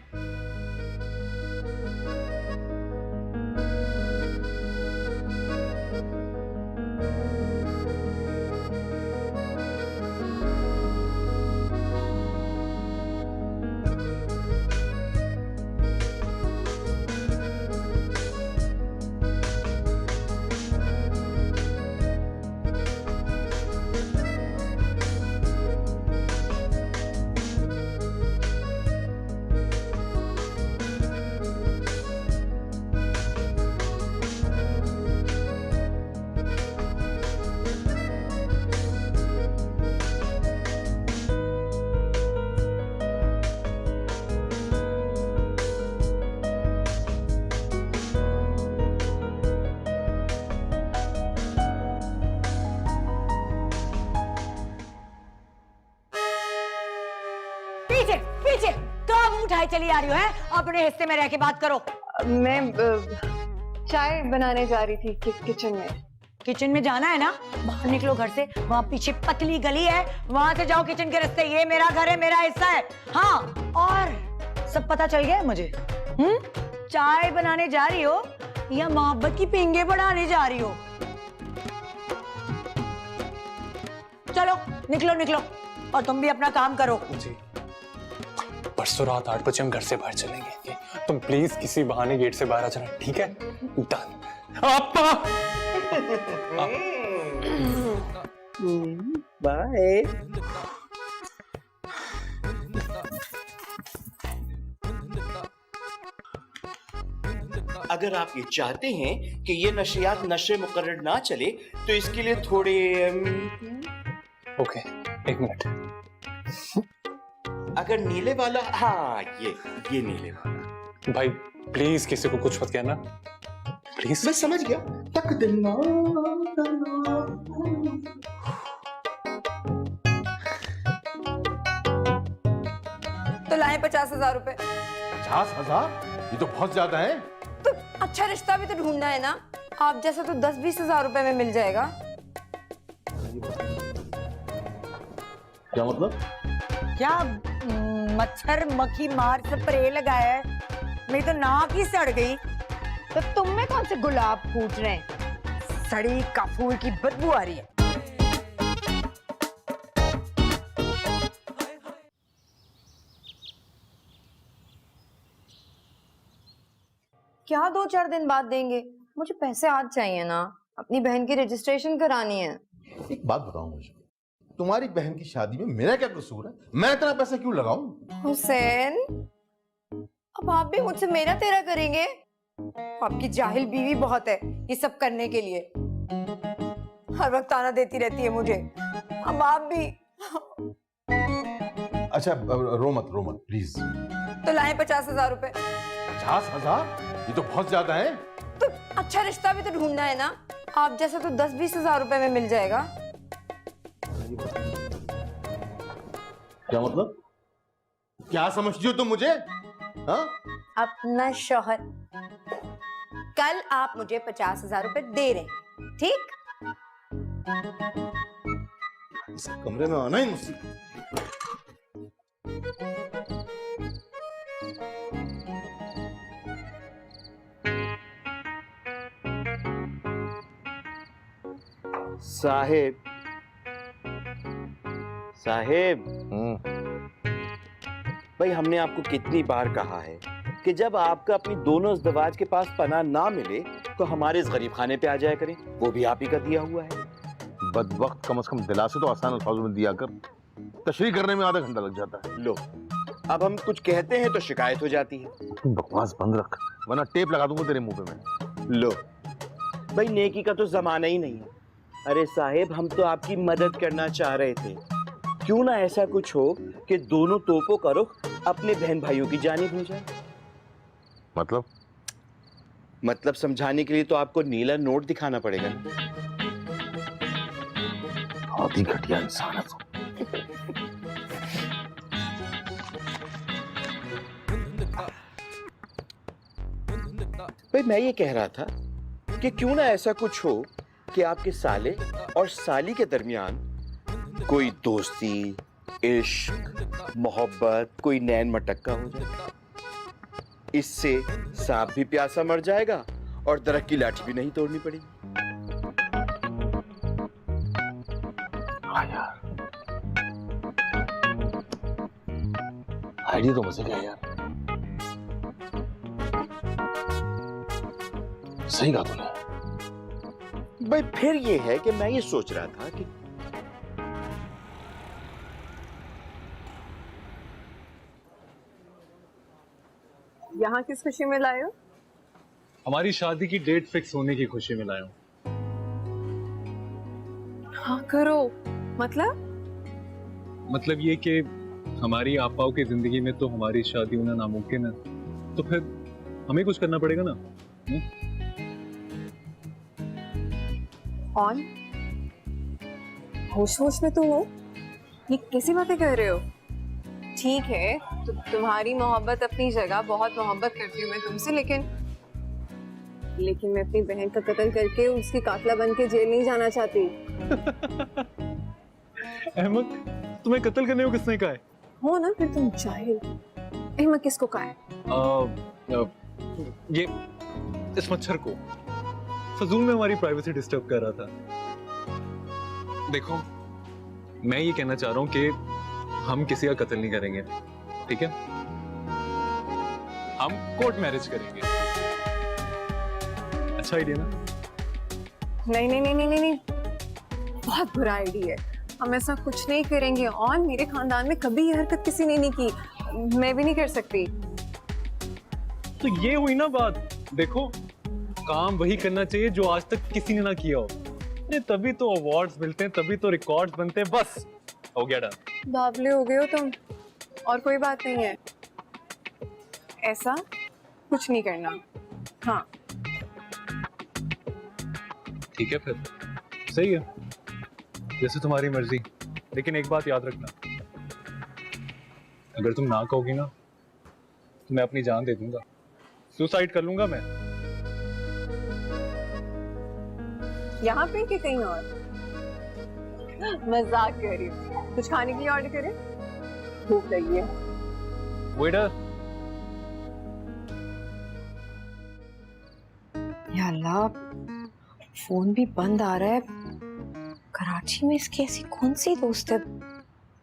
पीछे पीछे कब उठाए चली आ रही हो? है अपने हिस्से में रह के बात करो। मैं चाय बनाने जा रही थी किचन में। किचन में जाना है ना, बाहर निकलो घर से, वहाँ पीछे पतली गली है, वहां से जाओ किचन के रास्ते। ये मेरा घर है, मेरा हिस्सा है। हाँ, और सब पता चल गया है मुझे। चाय बनाने जा रही हो या मोहब्बत की पिंगे बढ़ाने जा रही हो? चलो निकलो निकलो, और तुम भी अपना काम करो। जी, परसों रात 8 बजे हम घर से बाहर चलेंगे। तुम प्लीज किसी बहाने गेट से बाहर आ जाना, ठीक है? डन। आपा बाय। अगर आप ये चाहते हैं कि ये नशियात नशे मुकर्रर ना चले तो इसके लिए थोड़े ओके, 1 मिनट। अगर नीले वाला, हाँ ये नीले वाला। भाई प्लीज किसी को कुछ मत कहना, प्लीज। मैं समझ गया। तक दिलना तो लाए 50,000 रुपए। 50,000? ये तो बहुत ज्यादा है। तो अच्छा रिश्ता भी तो ढूंढना है ना। आप जैसा तो 10-20 हजार रुपए में मिल जाएगा। क्या मतलब? क्या मच्छर मक्खी मार स्प्रे लगाया है? मेरी तो नाक ही सड़ गई। तो तुम में कौन से गुलाब फूट रहे हैं? सड़ी कपूर की बदबू आ रही है। क्या 2-4 दिन बाद देंगे? मुझे पैसे आज चाहिए ना, अपनी बहन की रजिस्ट्रेशन करानी है। एक बात बताओ मुझे, तुम्हारी बहन की शादी में मेरा क्या कसूर है? मैं इतना पैसा क्यों लगाऊं? हुसैन, अब आप भी मुझसे मेरा तेरा करेंगे? आपकी जाहिल बीवी बहुत है ये सब करने के लिए। हर वक्त ताना देती रहती है मुझे। अब आप भी। अच्छा रो मत प्लीज। तो लाएं 50,000 रुपए। 50,000? ये तो बहुत ज्यादा है। तो अच्छा रिश्ता भी तो ढूंढना है ना। आप जैसा तो 10-20 हजार रुपए में मिल जाएगा। क्या मतलब? क्या समझती हो तुम मुझे? हाँ? अपना शौहर। कल आप मुझे 50,000 रुपए दे रहे हैं, ठीक? इस कमरे में आना ही मुश्किल। साहेब, साहेब, भाई हमने आपको कितनी बार कहा है कि जब आपका अपनी दोनों इज़्दवाज के पास पनाह ना मिले तो हमारे इस गरीब खाने पे आ जाया करें, वो भी आप ही का दिया हुआ है। बदबख्त, कम से कम दिलासे तो आसान अल्फाजों में दिया कर। तशरीह करने में आधा घंटा लग जाता है। लो, अब हम कुछ कहते हैं तो शिकायत हो जाती है। तुम बकवास बंद रख, वरना टेप लगा दूंगा तेरे मुंह पे मैं। लो भाई, नेकी का तो जमाना ही नहीं है। अरे साहेब, हम तो आपकी मदद करना चाह रहे थे। क्यों ना ऐसा कुछ हो कि दोनों तोपों का रुख अपने बहन भाइयों की जानिब हो जाए। मतलब समझाने के लिए तो आपको नीला नोट दिखाना पड़ेगा ना। बहुत ही घटिया इंसान है तू। भाई मैं ये कह रहा था कि क्यों ना ऐसा कुछ हो कि आपके साले और साली के दरमियान कोई दोस्ती, इश्क, मोहब्बत, कोई नैन मटक्का हो जाए। इससे सांप भी प्यासा मर जाएगा और दरख्त की लाठी भी नहीं तोड़नी पड़ेगी। हाँ यार, आइडिया तो मजे का है यार। सही कहा तूने। भाई फिर ये है कि मैं ये सोच रहा था कि यहाँ किस खुशी में लाए हो? हमारी शादी की डेट फिक्स होने की खुशी में लाया हूँ। हाँ करो। मतलब ये कि हमारी आपाओं की जिंदगी में तो हमारी शादी होना नामुमकिन है, तो फिर हमें कुछ करना पड़ेगा ना। कौन? होश होश में तुम हो? ये कैसी बातें कर रहे हो? ठीक है, तो तुम्हारी मोहब्बत अपनी जगह, बहुत मोहब्बत करती हूँ मैं तुमसे, लेकिन मैं अपनी बहन का कत्ल करके उसकी कातला बन के जेल नहीं जाना चाहती। अहमद, तुम्हें कत्ल करने को किसने कहा है? हो ना, फिर तुम जाहिल। अहमद किसको कहा है? ये इस मच्छर को फजूल में हमारी प्राइवेसी डिस्टर्ब कर रहा था। देखो, मैं ये कहना चाह रहा हूँ कि हम किसी का कत्ल नहीं करेंगे, ठीक है? हम कोर्ट मैरिज करेंगे। अच्छा आइडिया ना? नहीं नहीं नहीं नहीं नहीं, बहुत बुरा आइडिया है। हम ऐसा कुछ नहीं करेंगे और मेरे खानदान में कभी ये हरकत किसी ने नहीं की, मैं भी नहीं कर सकती। तो ये हुई ना बात। देखो, काम वही करना चाहिए जो आज तक किसी ने ना किया हो। तभी तो अवार्ड्स मिलते हैं, तभी तो रिकॉर्ड्स बनते हैं। बस हो गया डन। बावले हो गए हो तुम, और कोई बात नहीं है। ऐसा कुछ नहीं करना। हाँ ठीक है, फिर सही है, जैसे तुम्हारी मर्जी। लेकिन एक बात याद रखना, अगर तुम ना कहोगी ना तो मैं अपनी जान दे दूंगा। सुसाइड कर लूंगा मैं। यहाँ पे कि कहीं और? मजाक कर रही हूँ। कुछ खाने के लिए ऑर्डर करें? भूख लगी है। वेटर, या अल्लाह, फोन भी बंद आ रहा है। कराची में इसकी ऐसी कौन सी दोस्त है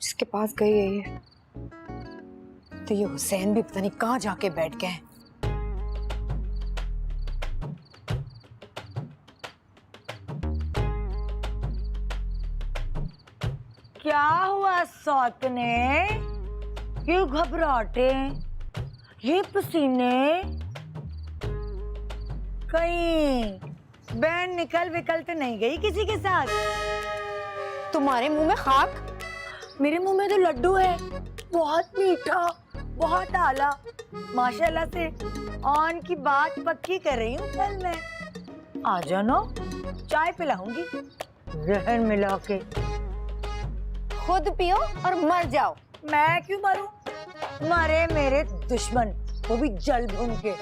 जिसके पास गई है ये? तो ये हुसैन भी पता नहीं कहाँ जाके बैठ गए हैं। क्या हुआ सौतने? ये घबराहटे, ये पसीने, कहीं बहन निकल विकल तो नहीं गई किसी के साथ? तुम्हारे मुंह में खाक, मेरे मुंह में तो लड्डू है, बहुत मीठा, बहुत आला। माशाल्लाह से ऑन की बात पक्की कर रही हूँ कल मैं। आ जाओ ना, चाय पिलाऊंगी जहर मिला के। खुद पियो और मर जाओ। मैं क्यों मरूं? मरे मेरे दुश्मन, वो भी जल भून के।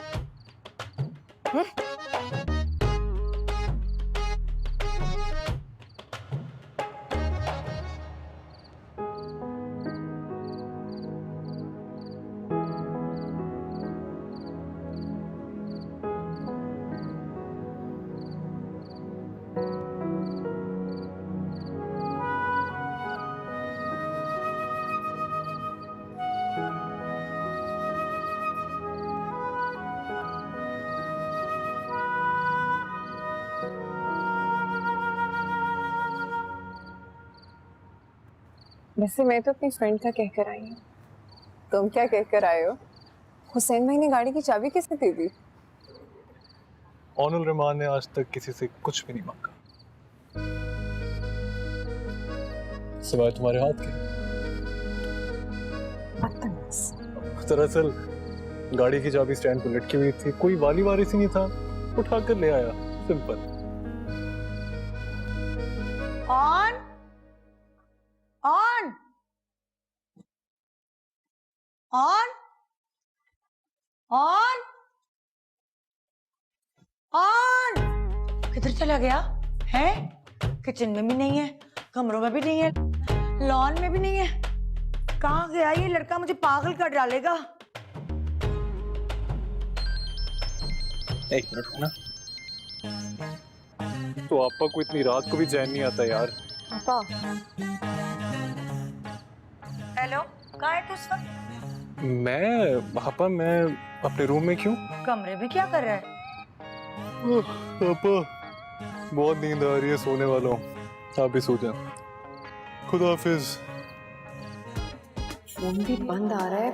वैसे मैं तो अपनी फ्रेंड का कहकर आई हूँ। तुम क्या कहकर आए हो? हुसैन भाई ने गाड़ी की चाबी किसने दे दी? ऑनुल रहमान ने आज तक किसी से कुछ भी नहीं मांगा सिवाय तुम्हारे हाथ के। दरअसल गाड़ी की चाबी स्टैंड पर लटकी हुई थी, कोई वाली वारिस ही नहीं था, उठाकर ले आया, simple. On on on on on किधर चला गया है? किचन में भी नहीं है, कमरों में भी नहीं है, लॉन में भी नहीं है। कहाँ गया ये लड़का? मुझे पागल कर डालेगा। एक मिनट रुकना। तो आपा को इतनी रात को भी चैन नहीं आता यार। पापा, हेलो, कहाँ है तू इस वक्त? मैं अपने रूम में। क्यों? कमरे में क्या कर रहा है? पापा बहुत नींद आ रही है, सोने वाला हूँ, आप भी सो जाओ। खुदा हाफिज। फोन भी बंद आ रहा है।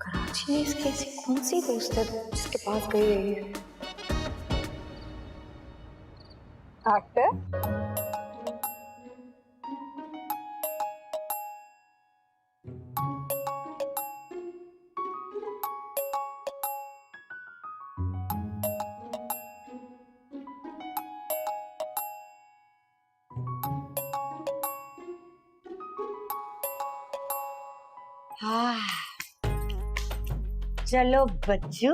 कराची में इसकी ऐसी कौन सी दोस्त है जिसके पास गई है ये? एक्टर? हाँ, चलो बच्चू,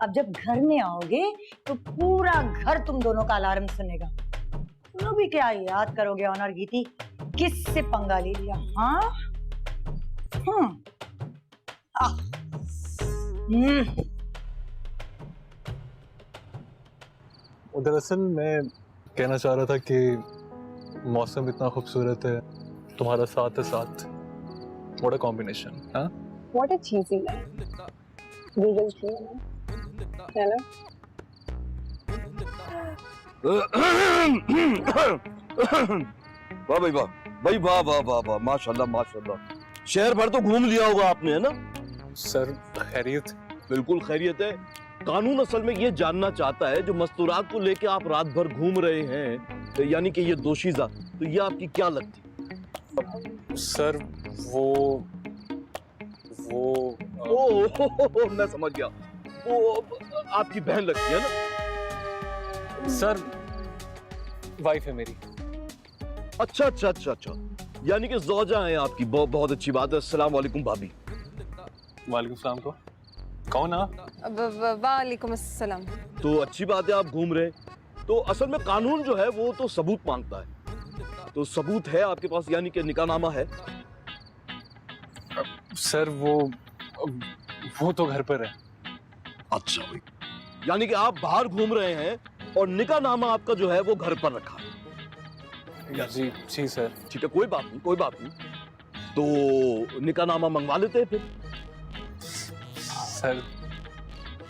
अब जब घर में आओगे तो पूरा घर तुम दोनों का अलार्म सुनेगा। तुम लोग भी क्या याद करोगे ऑनर गीती, किससे पंगा ले लिया? हाँ, दरअसल मैं कहना चाह रहा था कि मौसम इतना खूबसूरत है, तुम्हारा साथ है साथ। What a combination, huh? What a cheesy line. Google dream. Hello? वाह भाई वाह, भाई वाह वाह वाह वाह, माशाल्लाह माशाल्लाह। शहर भर तो घूम लिया होगा आपने, है ना? सर खैरियत? बिल्कुल खैरियत है। कानून असल में ये जानना चाहता है, जो मस्तूरात को लेके आप रात भर घूम रहे हैं, यानी कि ये दोशीज़ा, तो ये आपकी क्या लगती? सर वो मैं समझ गया, वो आपकी बहन लगती है ना? सर वाइफ है मेरी। अच्छा अच्छा अच्छा अच्छा, यानी कि ज़ौजा है आपकी। बहुत बहुत अच्छी बात है। अस्सलाम वालेकुम भाभी। वालेकुम सलाम। को कहो ना। वालेकुम अस्सलाम। तो अच्छी बात है, आप घूम रहे हैं। तो असल में कानून जो है वो तो सबूत मांगता है। तो सबूत है आपके पास, यानी कि निकाहनामा है? सर वो तो घर पर है। अच्छा भाई, यानी कि आप बाहर घूम रहे हैं और निकाहनामा आपका जो है वो घर पर रखा है। जी जी सर। ठीक है, कोई बात नहीं, कोई बात नहीं। तो निकाहनामा मंगवा लेते हैं फिर। सर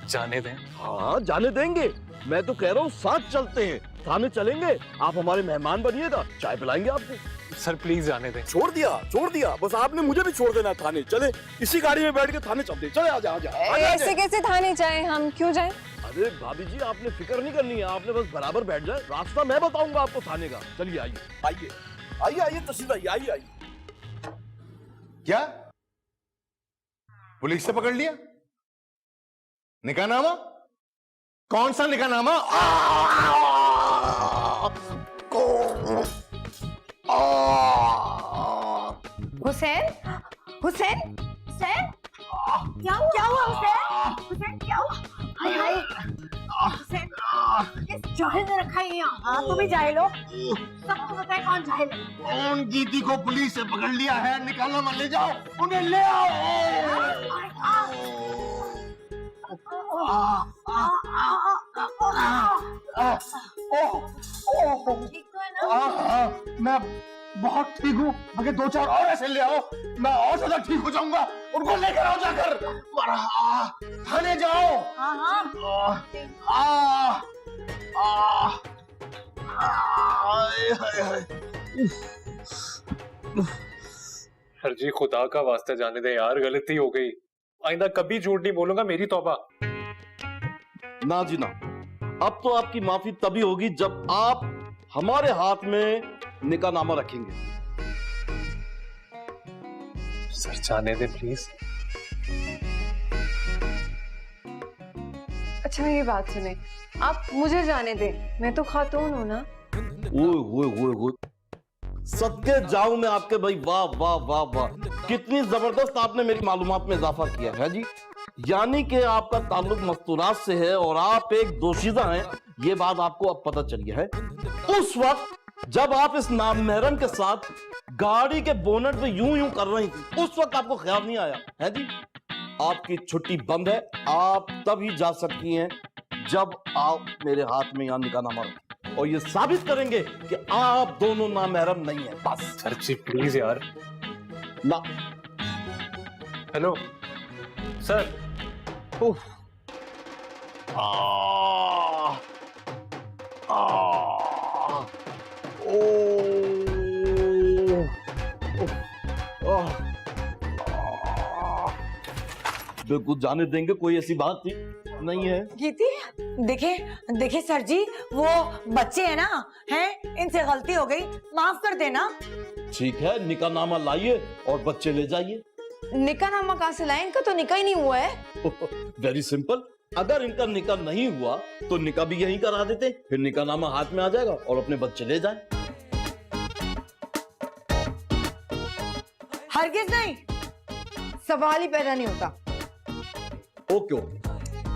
जाने दें। हाँ, जाने देंगे। मैं तो कह रहा हूँ साथ चलते हैं, थाने चलेंगे, आप हमारे मेहमान बनिएगा, चाय पिलाएंगे आपको। सर प्लीज जाने दें। छोड़ दिया, बस आपने मुझे भी छोड़ देना थाने। चले, इसी गाड़ी में बैठ के थाने चलते हैं। चले, आजा। ऐसे कैसे थाने जाएं? हम क्यों जाएं? अरे भाभी जी, आपने फिक्र नहीं करनी है, आपने बस बराबर बैठ जाए, रास्ता मैं बताऊंगा आपको थाने का। चलिए, आइए तहसीलदार, आइए। क्या पुलिस से पकड़ लिया? निकाहनामा? कौन सा निकाहनामा? हुसैन हुसैन हुसैन क्या हुआ हुसैन क्या हुआ? हाय हाय हुसैन, किस जाहिल ने रखा है यहाँ? हाँ तुम भी जाहिल हो, सबको पता है कौन जाहिल है। कौन गीती को पुलिस से पकड़ लिया है? निकालना मत, ले जाओ उन्हें, ले आओ। मैं बहुत ठीक हूँ, मगर 2-4 और ऐसे ले आओ, मैं और ज्यादा ठीक हो जाऊंगा। उनको लेकर आओ जाकर। थाने जाओ। सर जी खुदा का वास्ता जाने दें यार, गलती हो गई। आइंदा कभी झूठ नहीं बोलूंगा, मेरी तौबा। ना जी ना, अब तो आपकी माफी तभी होगी जब आप हमारे हाथ में निकाहनामा रखेंगे। सर जाने दें प्लीज। अच्छा ये बात सुने, आप मुझे जाने दें, मैं तो खातून हूँ ना। ओए सदके जाऊं मैं आपके भाई। वाह वाह वाह वाह, कितनी जबरदस्त आपने मेरी मालूमात में इजाफा किया है जी। यानी कि आपका ताल्लुक मस्तूरात से है और आप एक दोशीज़ा हैं, ये बात आपको अब पता चल गया है। उस वक्त जब आप इस नामहरम के साथ गाड़ी के बोनट पे यूं कर रही थी, उस वक्त आपको ख्याल नहीं आया है जी? आपकी छुट्टी बंद है, आप तभी जा सकती हैं जब आप मेरे हाथ में यहां निकाहनामा रखें और ये साबित करेंगे कि आप दोनों नामहरम नहीं है। बस। सर जी प्लीज यार। ना। Hello sir. बिल्कुल जाने देंगे, कोई ऐसी बात नहीं है। गीती, देखिए सर जी, वो बच्चे हैं ना, हैं, इनसे गलती हो गई, माफ कर देना। ठीक है, निकाहनामा लाइए और बच्चे ले जाइए। निकाहनामा कहाँ से लाए? इनका तो निकाह ही नहीं हुआ है। वेरी सिंपल, अगर इनका निकाह नहीं हुआ तो निकाह भी यहीं करा देते, फिर निकाहनामा हाथ में आ जाएगा और अपने बच्चे ले जाए। हरगिज नहीं, सवाल ही पैदा नहीं होता। ओके,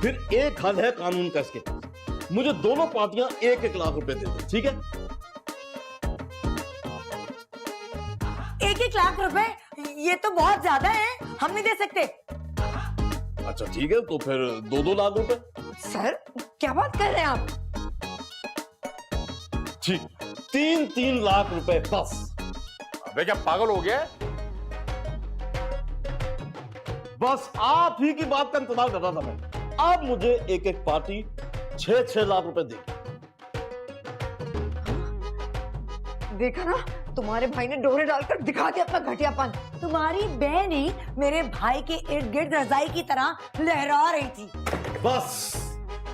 फिर एक हल है कानून का इसके पास। मुझे दोनों पार्टियां 1-1 लाख रुपए दे दो, ठीक है? 1-1 लाख रुपए? ये तो बहुत ज्यादा है, हम नहीं दे सकते। अच्छा ठीक है, तो फिर 2-2 लाख रुपए। सर क्या बात कर रहे हैं आप? ठीक, 3-3 लाख रुपए बस। अबे क्या पागल हो गया? बस आप ही की बात का इंतजार कर रहा था मैं। आप मुझे 1-1 पार्टी 6-6 लाख रुपए देगी। देखा ना, तुम्हारे भाई ने डोरे डालकर दिखा दिया अपना घटियापन। तुम्हारी बहन ही मेरे भाई के इर्द गिर्द रजाई की तरह लहरा रही थी। बस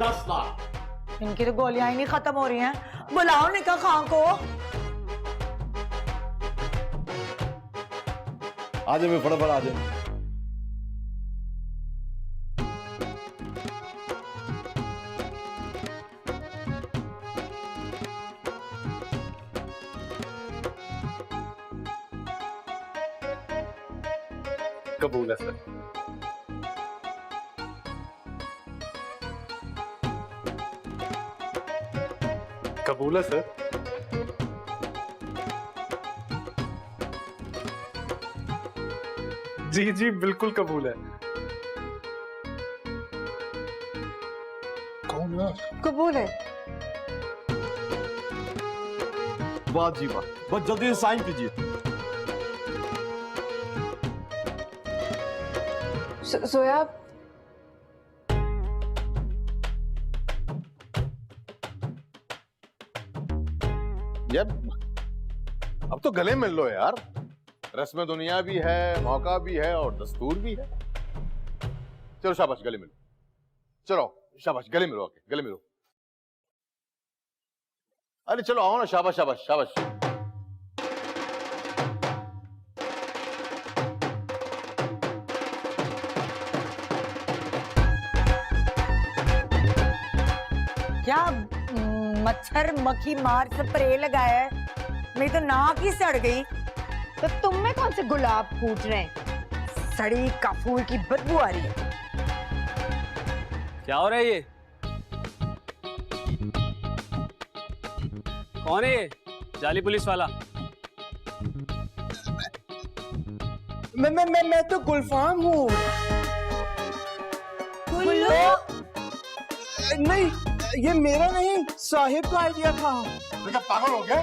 10 लाख। इनकी तो गोलियां ही नहीं खत्म हो रही हैं। बुलाओ निकाह खां को। आ जाए, मैं फटाफट आ जाए। कबूल है सर। कबूल है सर। जी जी बिल्कुल कबूल है। कौन है? कबूल है। वाह जी वाह, बस जल्दी से साइन कीजिए। जोया यार अब तो गले मिल लो यार, रस्म दुनिया भी है, मौका भी है और दस्तूर भी है। चलो शाबाश गले मिलो, चलो शाबाश गले मिलो, आके गले मिलो। अरे चलो आओ ना, शाबाश शाबाश शाबाश। क्या मच्छर मक्खी मार स्प्रे लगाया है? मेरी तो नाक ही सड़ गई। तो तुम में कौन से गुलाब फूट रहे हैं? सड़ी काफूर की बदबू आ रही है। क्या हो रहा है ये? कौन है ये जाली पुलिस वाला? मैं तो गुलफाम हूँ। नहीं, ये मेरा नहीं, साहिब का आइडिया था। पागल हो गया?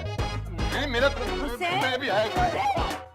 मेरा भी है।